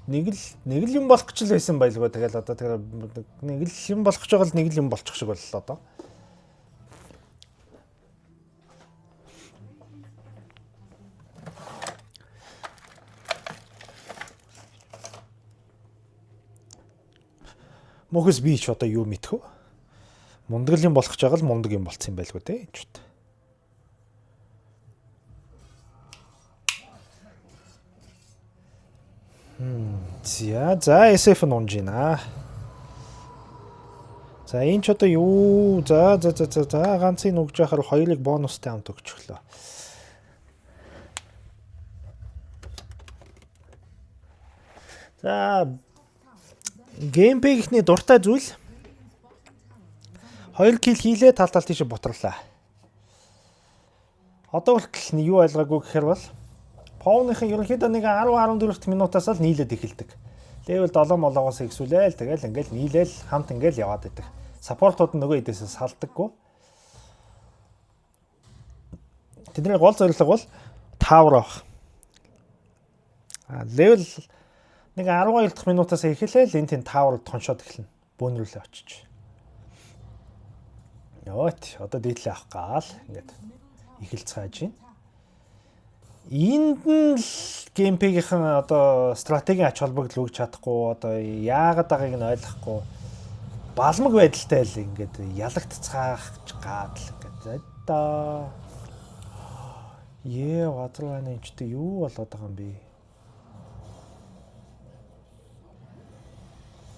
нэг л юм болох гэж л байсан байлгүй. Тэгэл одоо нэг л юм болох гэж байгаа л нэг л юм болчих шиг боллоо одоо. Мөхөс би ч одоо юу мэдэх вэ? Мундаг юм болох гэж байгаа л мундаг юм болцсон юм байлгүй дээ энэ ч. За SF нь унж байна. За энэ ч одоо юу? За ганцын өгж яхаар хоёрыг бонустай хамт өгч өглөө. За геймпэйгийнхний дуртай зүйл 2 килл хийлээ тал тийш бутарлаа. Одоо хүртэл юу ойлгоогүй гэхээр бол Пауныхын ерөнхийдөө нэг 10-14 минутаас л нийлээд эхэлдэг. Левел 7 молоогоос ихсүүлээл тэгэл ингээл нийлээл хамт ингээл яваад байдаг. Саппортууд нөгөө хэдээсээ салдаггүй. Тэдний гол зорилго бол тавар авах. Левел нэг 12 дахь минутаас эхэлээл энэ тийм тавар тоншоод эхэлнэ. Бөөнрүүлээ очиж. Ёот одоо дээдлээ авах гал ингээд эхэлж цааж байна. Энд нь геймпэйгийнхэн одоо стратегийн ач холбогдол өгч чадахгүй одоо яагаад байгааг нь ойлгохгүй балмаг байдалтай л ингээд ялагдцгаах гад л ингээд за ватрууны энэчтэй юу болоод байгаа юм бэ?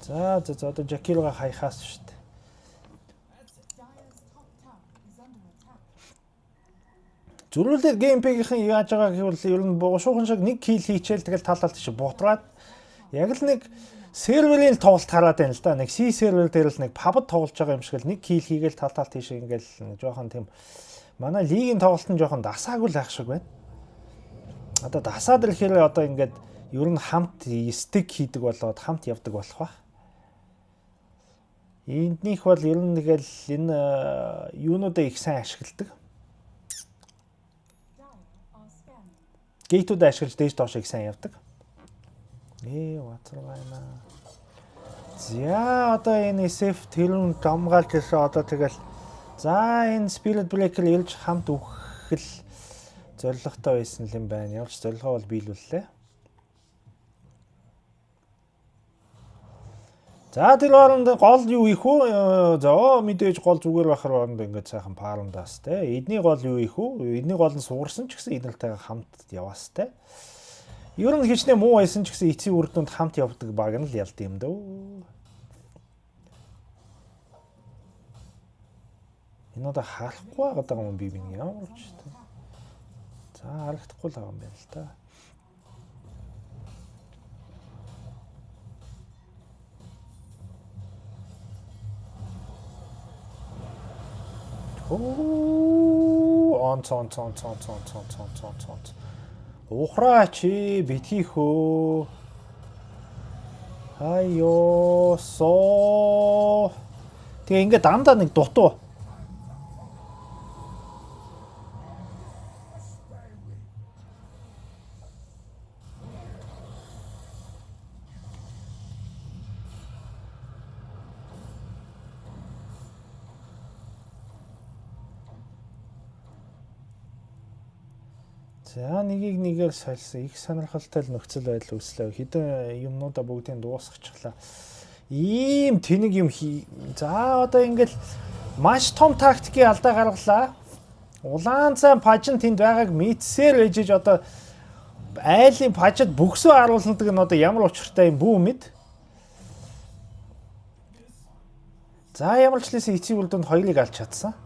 За одоо Жакирога хаяхаас шүү дээ. Зүрүүлээ геймпэйгийнхэн яаж байгаа гэвэл ер нь шуухан шиг нэг килл хийчихэл тэгэл талалт тийш бутраад яг л нэг серверийн тоглолт хараад байна л да. Нэг C сервер дээр л нэг пабд тоглож байгаа юм шиг л нэг килл хийгээл талалт тийш ингээл жоохон тийм манай лигийн тоглолт нь жоохон дасаагүй л ах шиг байна. Одоо дасаад ирэхээр одоо ингээд ер нь хамт стик хийдэг болоод хамт явдаг болох ба. Энднийх бол ер нь тэгэл энэ юунуудаа их сайн ашигладаг. Гейтүүд ашиглаж дээж доош их сайн явдаг. Ватрууна. За одоо энэ SF тэрүүн гамгаалж ирсэн одоо тэгэл за энэ Spirit Breaker ирж хамт өгөх л зорилготой байсан юм байна. Явж зорилгоо бол биелүүллээ. За тэр оронд гол юу их үү? За мэдээж гол зүгээр байхаар оронд ингээд сайхан парундаас те. Эдний гол юу их үү? Эдний гол нь суурсан ч гэсэн эднэлтэйгээ хамт яваас те. Ер нь хичнээн муу байсан ч гэсэн эцсийн үр дүнд хамт явдаг баг нь л ялд юм дөө. Энэ одоо харахгүй байгаа юм би ямар ч те. За харагдахгүй л байгаа юм байна л та. Он. Ухраач битгийхөө. Хайё соо. Тэгээ ингээд дандаа нэг дутуу. За нэгийг нэгээр сольсон их сонирхолтой л нөхцөл байдал үүслээ. Хэдэн юмнуудаа бүгдийг дуусгачихлаа. Ийм тэнэг юм за одоо ингээл маш том тактикийн алдаа гаргалаа. Улаан цай пажин тэнд байгааг мэдсээр ээжиж одоо айлын пажид бөксөө харуулдаг нь одоо ямар учиртай юм бүү мэд. За ямар ч лээс эцсийн үр дүнд хоёрыг алж чадсан.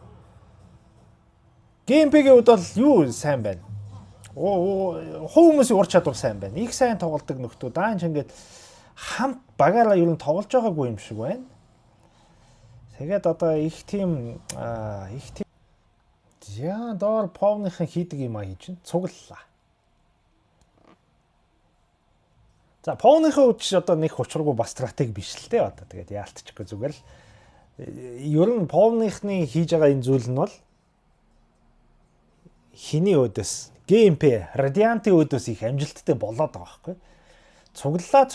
Геймпэгийн хувьд бол юу сайн байна? Хувь хүмүүсийн ур чадвар сайн байна. Их сайн тоглодог нөхдүүд даанч ингээд хамт багаараа ер нь тоглож байгаагүй юм шиг байна. Тэгээд одоо их тийм яа доор Повныхын хийдэг юм а хийж цуглалаа. За Повныхын хувьд ч одоо нэг учиргүй бас стратеги биш л дээ одоо. Тэгээд яалтчихгүй зүгээр л ер нь Повныхны хийж байгаа энэ зүйл нь бол хиний өдөөс геймпэ радиантын өдөөс их амжилттай болоод байгаа байхгүй. Цуглалаа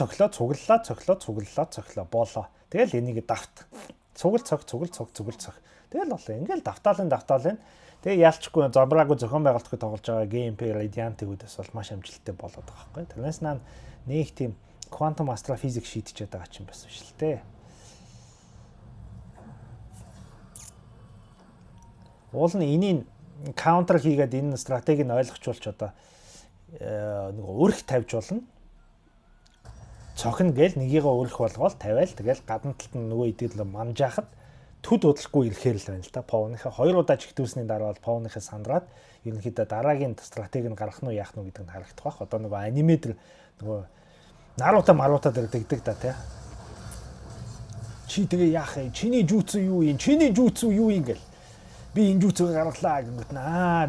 болоо. Тэгэл энийг давт. Цугл цог. Тэгэл болоо. Ингээл давтаалын. Тэгээ ялчгүй зобраагүй зохион байгуулалтгүй тоглож байгаа геймпэ радиантын өдөөс бол маш амжилттай болоод байгаа байхгүй. Тэрнээс нэг тийм quantum astrophysics шийдчихэд байгаа ч юм бас биш л дээ. Уул нь энийг counter хийгээд энэ стратегийг ойлгочулж одоо нэг өрх тавьж болно. Цохно гээл нэгийгээ өрх болгоол тавиал тэгэл гадна талд нь нөгөө идэл манжаахад төд удалгүй ирэхээр л байна л да. Повныхаа 2 удаа чигтүүлсний дараа бол Повныхаа сандраад ерөнхийдөө дараагийн стратегийг нь гаргах нь яах нь гэдэг нь харагдах байх. Одоо нөгөө анимедр нөгөө Наруто дээр дэгдэг да тий. Чи тэгээ яах юм? Чиний жүүцүү юу юм? Гэл. Би энэ жүүцийг гаргалаа гэнгүүт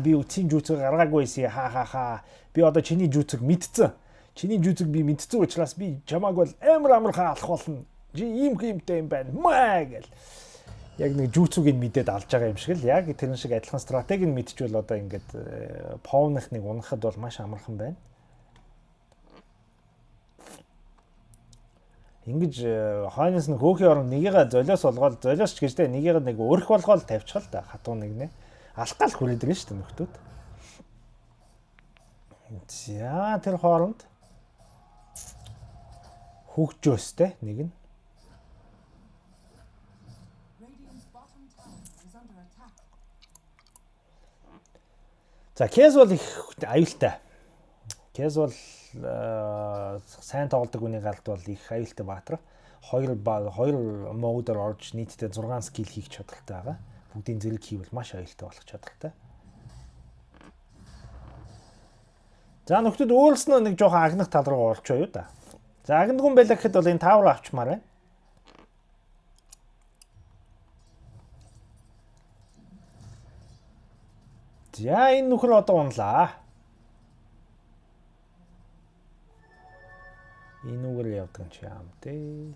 би үтсийн жүүцийг гаргаагүйсэн хаа. Би одоо чиний жүүцийг мэдцэн. Чиний жүүцийг би мэдцэн учраас би чамааг бол амар хаалах болно. Ийм юмтэй юм байна. Маа гэл. Яг нэг жүүцүүг нь мэдээд алж байгаа юм шиг л яг тэрэн шиг адилхан стратегийг мэдчихвэл одоо ингээд Повныхныг унахад бол маш амархан байна. Ингэж хойноос нь хөөхий орон нэгийгээ золиос болгоод золиос ч гэжтэй нэгийгээ нэг өрх болгоод тавьчих л да хатуу нэгнэ. Алхаал хүрээд ирнэ шүү дээ нөхдүүд. За тэр хооронд хөгжөөстэй нэг нь. За Кэс бол их аюултай. Кэс бол сайн тоглодог хүний галд бол их аюултай баатар. 2 модоор орж нийтдээ 6 скил хийх чадaltaй байгаа. Бүгдийн зэрэг хийвэл маш аюултай болох чадaltaй. За нөхдүүд өөрснөө нэг жоохон агнах тал руу орчоо юу да. За агнаггүй байлаа гэхэд бол энэ таавар авчмаар байна. За энэ нөхөр одоо унлаа. Энүүгээр явдаг юм чи яам дээ.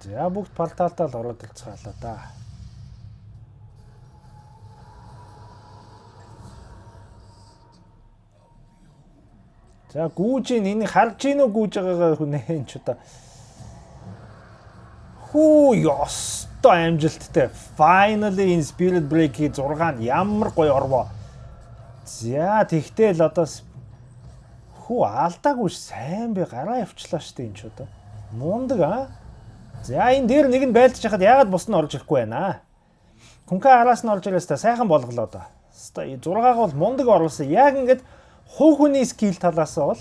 За бүгд порталдаа л ороод ирцгаалаа да. За гүүж энийг харж гинөө гүүж байгаагаа хүнээ энэ ч одоо ёстой амжилттай. Finally in Spirit Break-ийн 6 ямар гоё орвоо. За тэгтэл одоо алдаагүй сайн би гараа явчлаа штэ энэ ч одоо. Мундаг аа. За энэ дээр нэг нь байлдаж хахад яагаад бус нь орж ирэхгүй байна. Күнхээ араас нь орж ирээс та сайхан болголоо да. Хэвээ 6-аг бол мундаг оруулсан. Яг ингээд хувь хүний скил талаас бол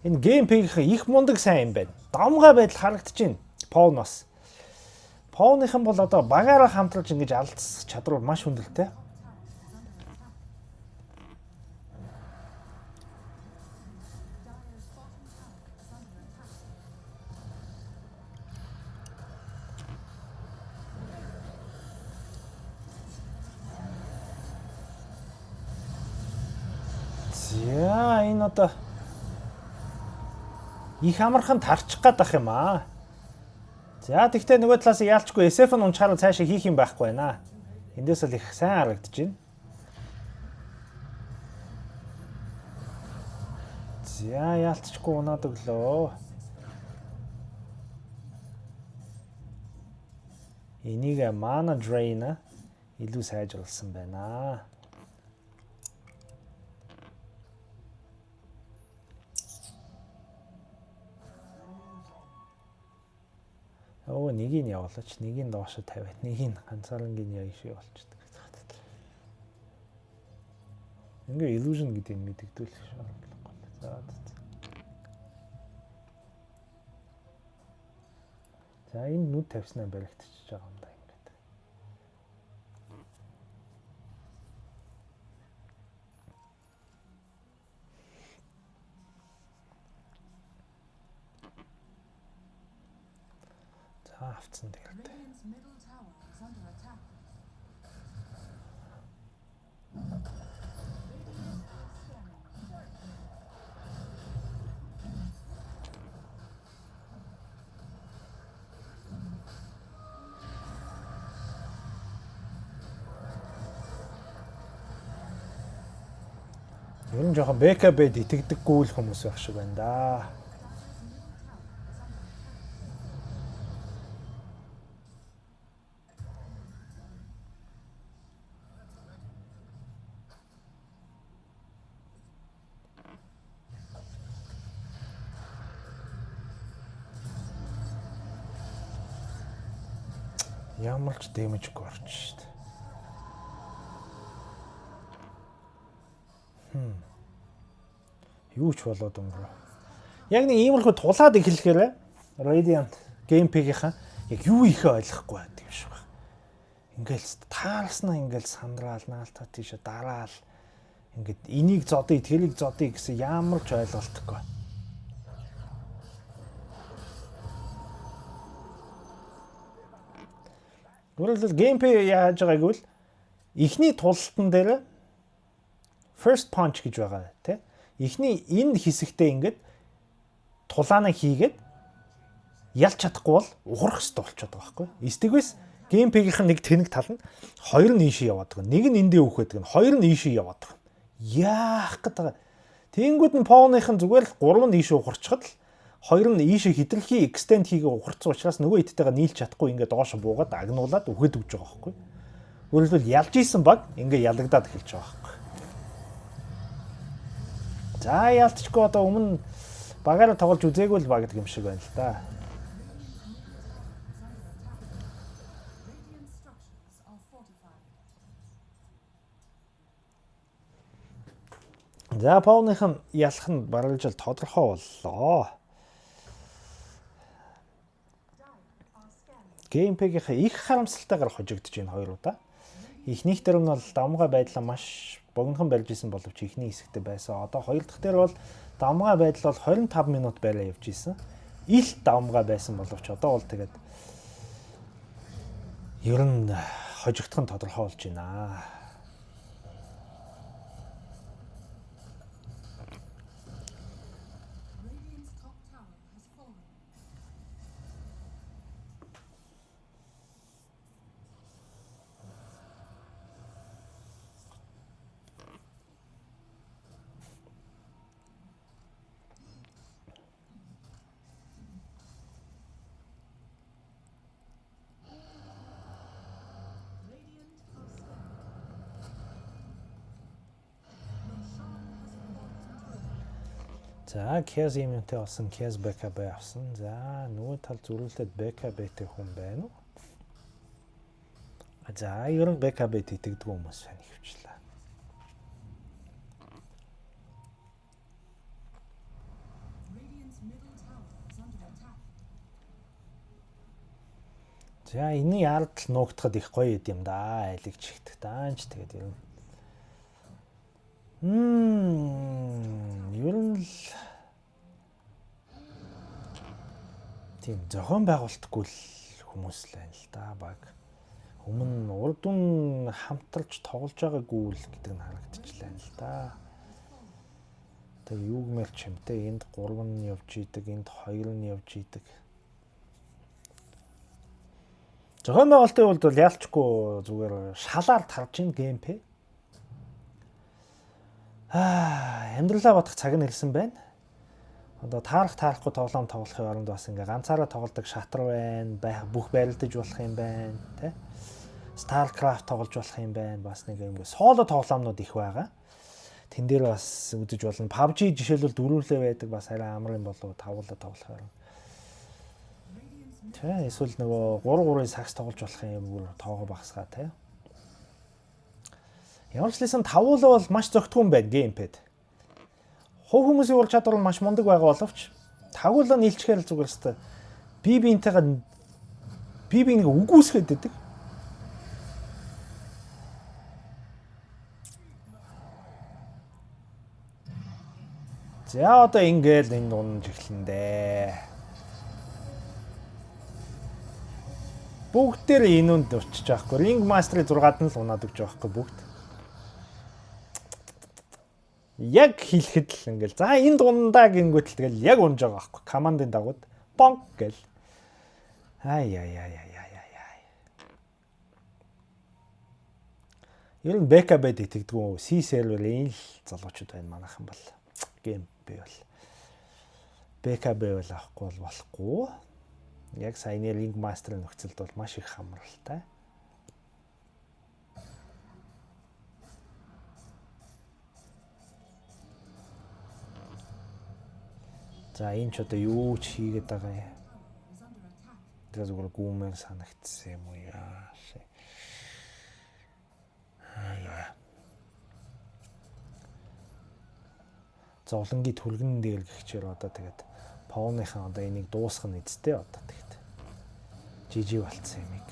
энэ геймпэгийн их мундаг сайн юм байна. Дамгай байдал харагдаж байна. Повноос. Повныхан бол одоо багаараа хамтарч ингэж алдсан чадвар маш хүндэлтэй. За энэ одоо их амархан тарчих гээд ах юм аа. За тэгтээ нөгөө талаас яалчгүй SF нь унчаараа цаашаа хийх юм байхгүй байна. Эндээс л их сайн харагдаж байна. За яалтчгүй унаад өглөө. Энийг mana drain илүү сайжруулсан байна. Нэг нь явуулаач, нэг нь доошо тавиад, нэг нь ганцаарнгийн яг шиг болчихдог. Ингээ illusion гэдэг нь мэддэгдүүл шаардлагагүй. За энэ нүд тавьснаа баригдчихж байгаа юм да ингээд. Авцсан тэгээд. Ер нь жоохон БКБ-д итгэдэггүй л хүмүүс байх шиг байна да. Ямар ч дэмэжгүй орч шүү дээ. Юу ч болоод өнгөрөө. Яг нэг иймэрхүү тулаад эхлэхээр Radiant геймпэгийн яг юу ихэ ойлгохгүй байдаг юм шиг байна. Ингээл таалснаа ингээл сандраал наалтаа тийш дараал ингээд энийг зодъё тэрийг зодъё гэсэн ямар ч ойлголтгүй. Өөрөлдөл геймплей яаж байгааг бол эхний тулалтан дээр first punch гэж байгаа тий. Эхний энэ хэсэгтээ ингээд тулаанаа хийгээд ялч чадахгүй бол ухрах хэрэгтэй болчиход байгаа байхгүй. Стигвэс геймпэгийн нэг тэнэг тал нь хоёр нь ийшээ яваад байгаа. Нэг нь эндээ үхээд байгаа. Хоёр нь ийшээ яваад байгаа. Яах гээд байгаа. Тэнгүүд нь Пауныхын зүгээр л гурав нь ийшээ ухарчхад л хоёр нь ийшээ хитрхи extend хийгээ ухарцсан учраас нөгөө хэдтэйгээ нийлж чадахгүй ингээд доош буугаад агнуулаад үхээд өгч байгаа байхгүй. Өөрөлдвөл ялж исэн баг ингээд ялагдаад эхэлж байгаа байхгүй. За яалтчгүй одоо өмнө багаараа тоглож үзээгүй л баг гэдэг юм шиг байна л да. За Пауныхын ялах нь бараг л тодорхой боллоо. Геймпэгийн их харамсалтайгаар хожигдож байна хоёр удаа. Эхнийх дээр нь бол давмгай байдлаа маш богинохон барьж исэн боловч эхний хэсэгтээ байсан. Одоо хоёр дахь дээр бол давмгай байдал бол 25 минут байраа явж исэн. Илт давмгай байсан боловч одоо бол тэгээд ер нь хожигдох нь тодорхой болж байна. За Kaz имэнтэй болсон Kaz BKB авсан. За нөгөө тал зүрүүлээд BKB-тэй хүн байна уу? За ер нь BKB итгэдэг хүмүүс байна хөвчлээ. За энэ яард л нуугдахад их гоё юм да. Айлыг чихдэг даанч тэгээд ер нь ер нь л тийм зохион байгуулалтгүй л хүмүүс л байна л да баг. Өмнө урд нь хамтарч тоглож байгаагүй л гэдэг нь харагдчихлаа л да. Тэгээ юу гэмээр ч юмтэй энд 3 нь явж идэг, энд 2 нь явж идэг. Зохион байгуулалтын хувьд бол яалчгүй зүгээр шалаар тарж ин геймплей. Амьдралаа бодох цаг нь ирсэн байна. Одоо таарахгүй тоглоом тоглохын оронд бас ингээ ганцаараа тоглодог шатар байна, бүх байрлаж болох юм байна, тэ. StarCraft тоглож болох юм байна. Бас нэг ингээ соло тоглоомнууд их байгаа. Тэн дээр бас үзэж болно. PUBG жишээлбэл дөрвөлээ байдаг бас арай амар юм болов тавуулаа тоглохоор. Тэ эсвэл нөгөө 3-3-ын сакс тоглож болох юм бүр тоогоо багасгаа тэ. Ямар ч лсэн тавуулаа бол маш зөгтгөн байна геймпэд. Хувь хүмүүсийн ур чадвар нь маш мундаг байгаа боловч тавуулаа нийлчгээр л зүгээр өстой. Би биеийг нэг үгүйсгээд байдаг. За одоо ингээл энэ унж эхлэн дээ. Бүгд дээр энүүнд очиж байхгүй. Ring Master-ийн 6-ад нь л унаад өгч байгаа байхгүй бүгд. Яг хэлэхэд л ингээл за энэ дундаа гингүүтэл тэгэл яг унж байгаа байхгүй. Командын дагууд бонк гэл. Ай. Ер нь BKB тэгдэггүй C серверийн л залуучууд байна манайхан бол. GameP бол. BKB бол авахгүй бол болохгүй. Яг саяны Ring Master-ын нөхцөлд бол маш их хамралтай. За энэ ч одоо юу ч хийгээд байгаа юм. Тэр зүгээр гүмээр санагдсан юм уу яа. Зовлонгийн түлгэн дээр гихчээр одоо тэгээд Пауныхан одоо энийг дуусгах нь эцтэй одоо тэгээд жижиг болцсон юм ийм.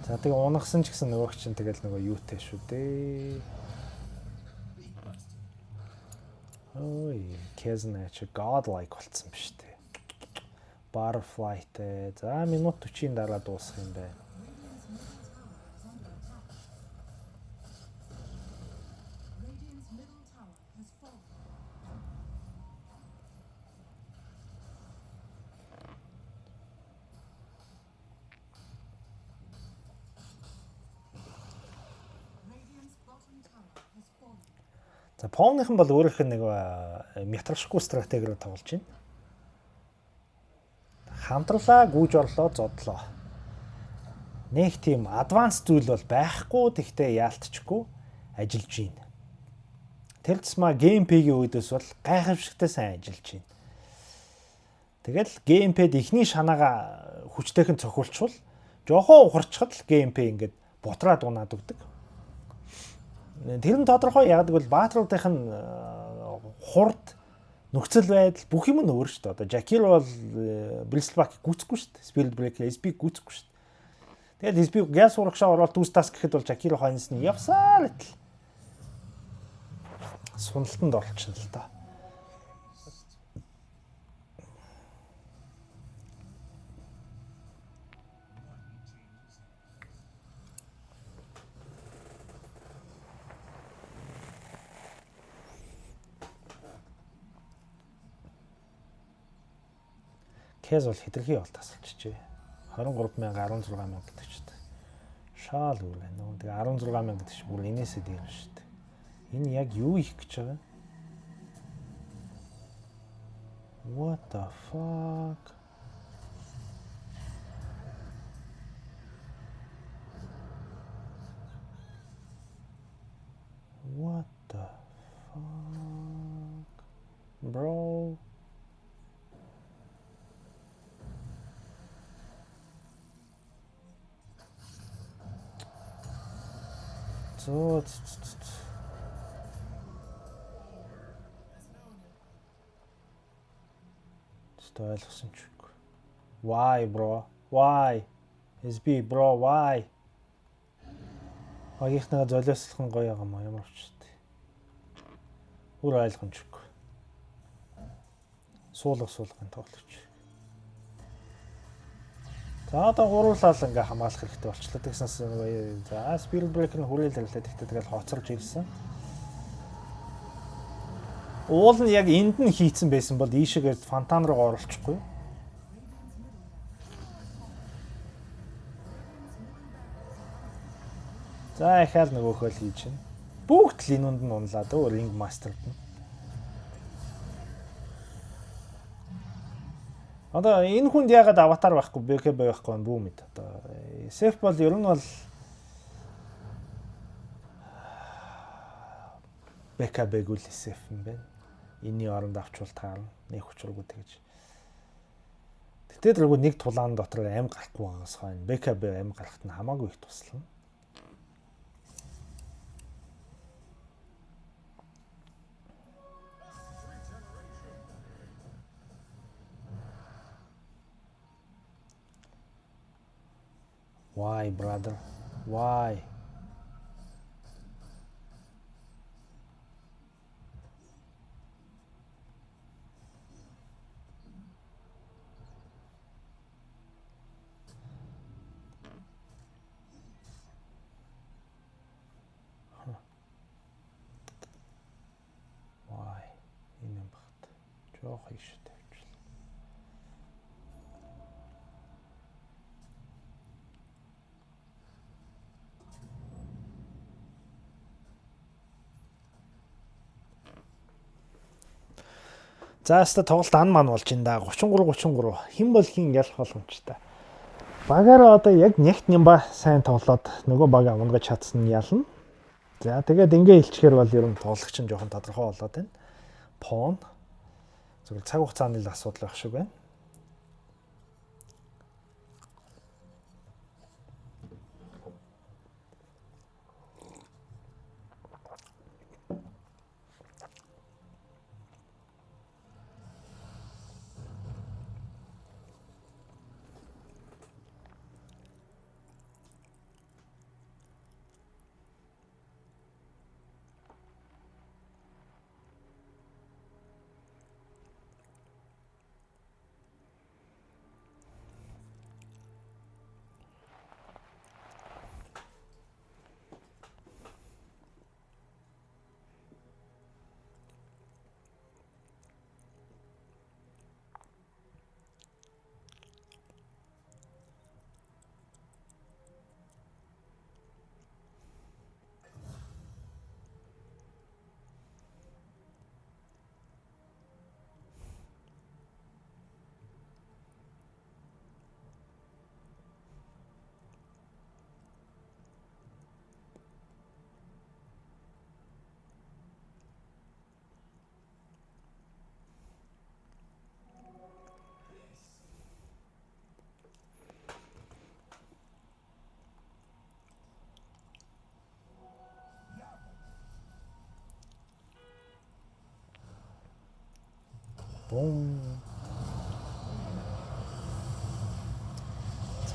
За тэгээ унагсан ч гэсэн нөгөөч чинь тэгэл нөгөө юутэй шүү дээ. Ой, Кезнэч godlike болцсон биш үү? Butterflyтэй. За минут 40-ийн дараа дуусах юм байна. За Пауныхан бол өөрийнх нь нэг метрашгүй стратегиор тоглож байна. Хамтралаа, гүйж орлоо, зодлоо. Нэг тийм адванс зүйл бол байхгүй, тэгтээ яалтчгүй ажиллаж байна. Тэр тусмаа геймпэгийн үедээс бол гайхамшигтай сайн ажиллаж байна. Тэгэл геймпэд ихний шанаагаа хүчтэйхэн цохиулчвал жоохон ухарчхад л геймпэ ингээд бутраад унаад өгдөг. Тэр нь тодорхой яадаг бол баатруудынх нь хурд нөхцөл байдал бүх юм нь өөр шүү дээ. Одоо Жакир бол Бристлбак гүцэхгүй шүү дээ. Spirit Break SB гүцэхгүй шүү дээ. Тэгээд SB газ урагшаа ороод дүүс тас гэхэд бол Жакир хойноос нь явсаа л идэл. Суналтанд орчихно л доо. Кез бол хэтэрхий бол тасалчихжээ. 23,000 16,000 гэдэг ч гэдэг. Шаал өөр байна. Тэгээ 16,000 гэдэг чинь бүр энээсээ дээр шүү дээ. Энэ яг юу их гэж байгаа? What the fuck? What the fuck? Bro. So ойлгосон ч үгүй. Why bro? Why? SB bro why? Агийнхнаа золиослох нь гоё юм аа ямар ч тийм. Өөр ойлгомжгүй. Суулгах нь тоглож. За одоо гуруулал ингээ хамгаалах хэрэгтэй болчлоо. Тэгснээс за Spirit Breaker нь хүрээлэл ирлээ. Тэгтээ тэгэл хоцорж ирсэн. Уул нь яг энд нь хийцэн байсан бол ийшээгээ фонтан руу оруулчихгүй. За ихаал нөгөөхөө л хийж байна. Бүгд л энүүнд нь унлаад өө Ring Master-д нь. Одоо энэ хүнд ягаад аватар байхгүй, BKB байхгүй нь бүү мэд. Одоо SF бол ер нь бол BKB-г үл SF юм байна. Энийн оронд авчвал таарна. Нэг хүчрүүгөө тэгж. Тэгтээ тэргүй нэг тулаан дотор аим гарахгүй байгаас хойно BKB аим гарахт нь хамаагүй их туслана. Why brother? Why? Жоох ийш тавьчихлаа. За хаста тоглолт ан маань болж энэ да 33 хэн бол хин ялах боломжтой. Багаараа одоо яг нягт нямба сайн тоглоод нөгөө баг авангаж чадсан нь ялна. За тэгээд ингээ хэлчихээр бол ер нь тоглогч нь жоохон тодорхой болоод байна. Пон зөвхөн цаг хугацааны л асуудал байх шиг байна.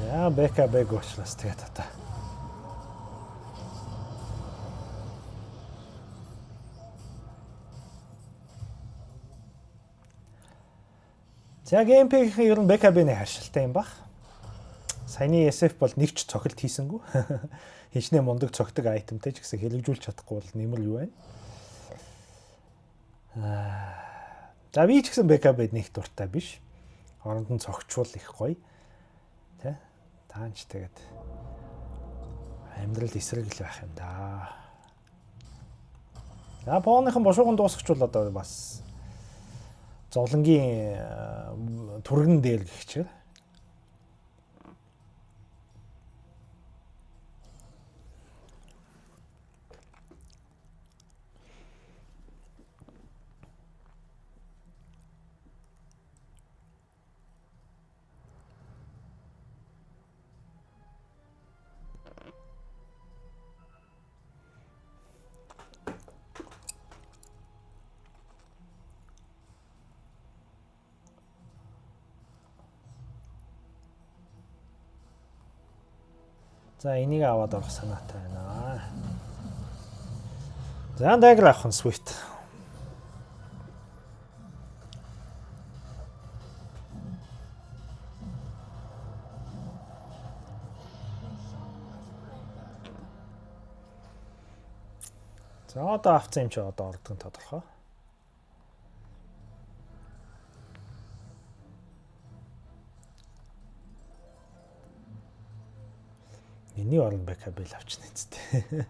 За БКБ гочлаас тэгээд одоо. За геймпэйгийн ер нь БКБ-ний харшилтай юм баг. Саяны SF бол нэг ч цохилт хийсэнгүй. Хинчнээ мундаг цогтөг айтемтэй ч гэсэн хэлэгжүүлж чадахгүй бол нэмэр юу вэ? За би ч гэсэн БКБ-д нэг дуртай биш. Оронд нь цогчвол их гоё. Тэ? Таанч тэгээд амьдрал эсрэг л байх юм да. За пооныхан бошууган дуусгачвал одоо бас зовлонгийн түргэн дээр гэх чинь. За энийг аваад орох санаатай байна. За дагер авах нь sweet. За одоо авцсан юм чи одоо ордог нь тодорхой. Миний орон БКБ л авчихна үстэй.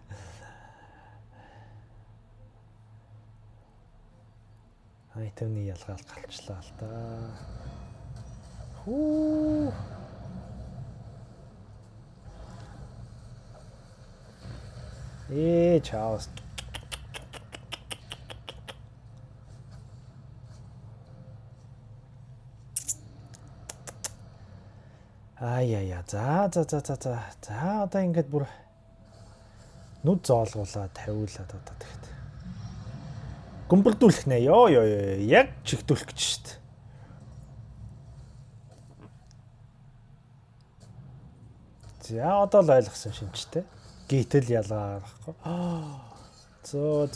Айтемны ялгаал галчлаа л да. Хүү. Чаос. Аяа. За одоо ингээд бүр нүд зоолгуулаад тавиулаад одоо тэгэхэд. Гүмбэлдүүлэх нэ. Ёо. Яг чигдүүлэх гэж шүү дээ. За одоо л ойлгосон шинжтэй. Гítэл ялгаа гарахгүй. Зөө.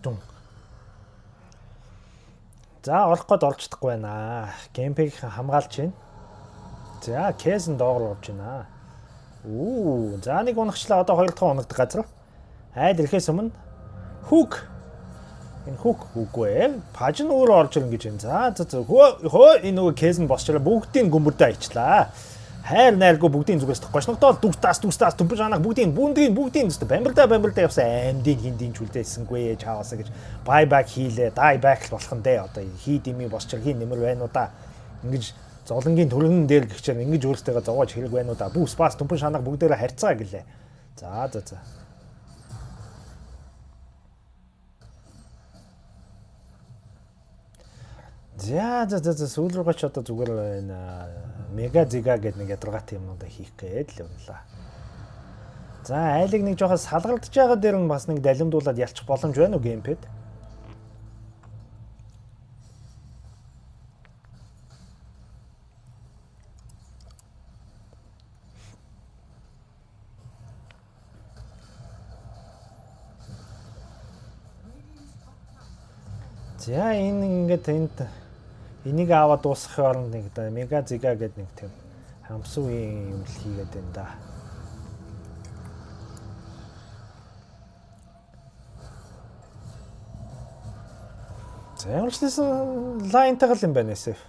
Дүн. За орох гээд орж чадахгүй байна. Геймпэйг хамгаалж байна. За Кэсэн доогоор орж байна. За нэг унагчлаа одоо 2 дахь унагдах газар. Айл ирэхээс өмнө хүүк. Энэ хүүк үгүй. Паж нь өөрөө орж ирнэ гэж байна. За хөө энэ нөгөө Кэсэн босчлаа бүгдийг гүмбэрдээ аялчлаа. Хайр найргүй бүгдийн зүгээс гошногдоод дүгтаас төмпөж анах бүгдийн бамбарда явсан аймдын хиндийн чүлдээсэнгүй чаавасаа гэж байбак хийлээ дай бак л болох нь дээ одоо хий дими босчргийн нэмэр байна уу да ингэж золонгийн төргөн дээр гихчээр ингэж өөрсдөө зовоож хэрэг байна уу да бүс бас төмпөж анах бүгдээрээ харьцаа гэлээ. За За сүүл рүү ч одоо зүгээр байна. Мега зига гэдэг нэг ядаргаатай юмнуудаа хийх гээд л явлаа. За айлыг нэг жоохон салгалдж байгаа дээр нь бас нэг далимдуулаад ялчих боломж байна уу геймпэд? За энэ ингээд энийг аваад дуусгахын оронд нэг мега зига гэдэг нэг тийм хамсуу юм л хийгээд байна да. За ямар ч гэсэн лайнтайгал юм байна SF.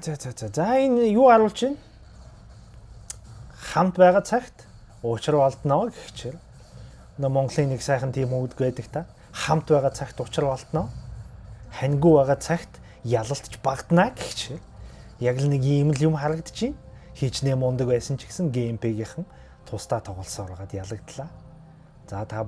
За энэ юу харуулж байна? Хамт байгаа цагт уучрал болдноо гэх чинь. Монголын нэг сайхан тийм үг байдаг та. Хамт байгаа цагт уучрал болдноо. Ханьгүй байгаа цагт ялалтж багдана гэх чинь. Яг л нэг ийм л юм харагдаж байна. Хичнээн мундаг байсан ч гэсэн геймпэйгийнхэн тусдаа тоглосоор байгаад ялагдлаа. За та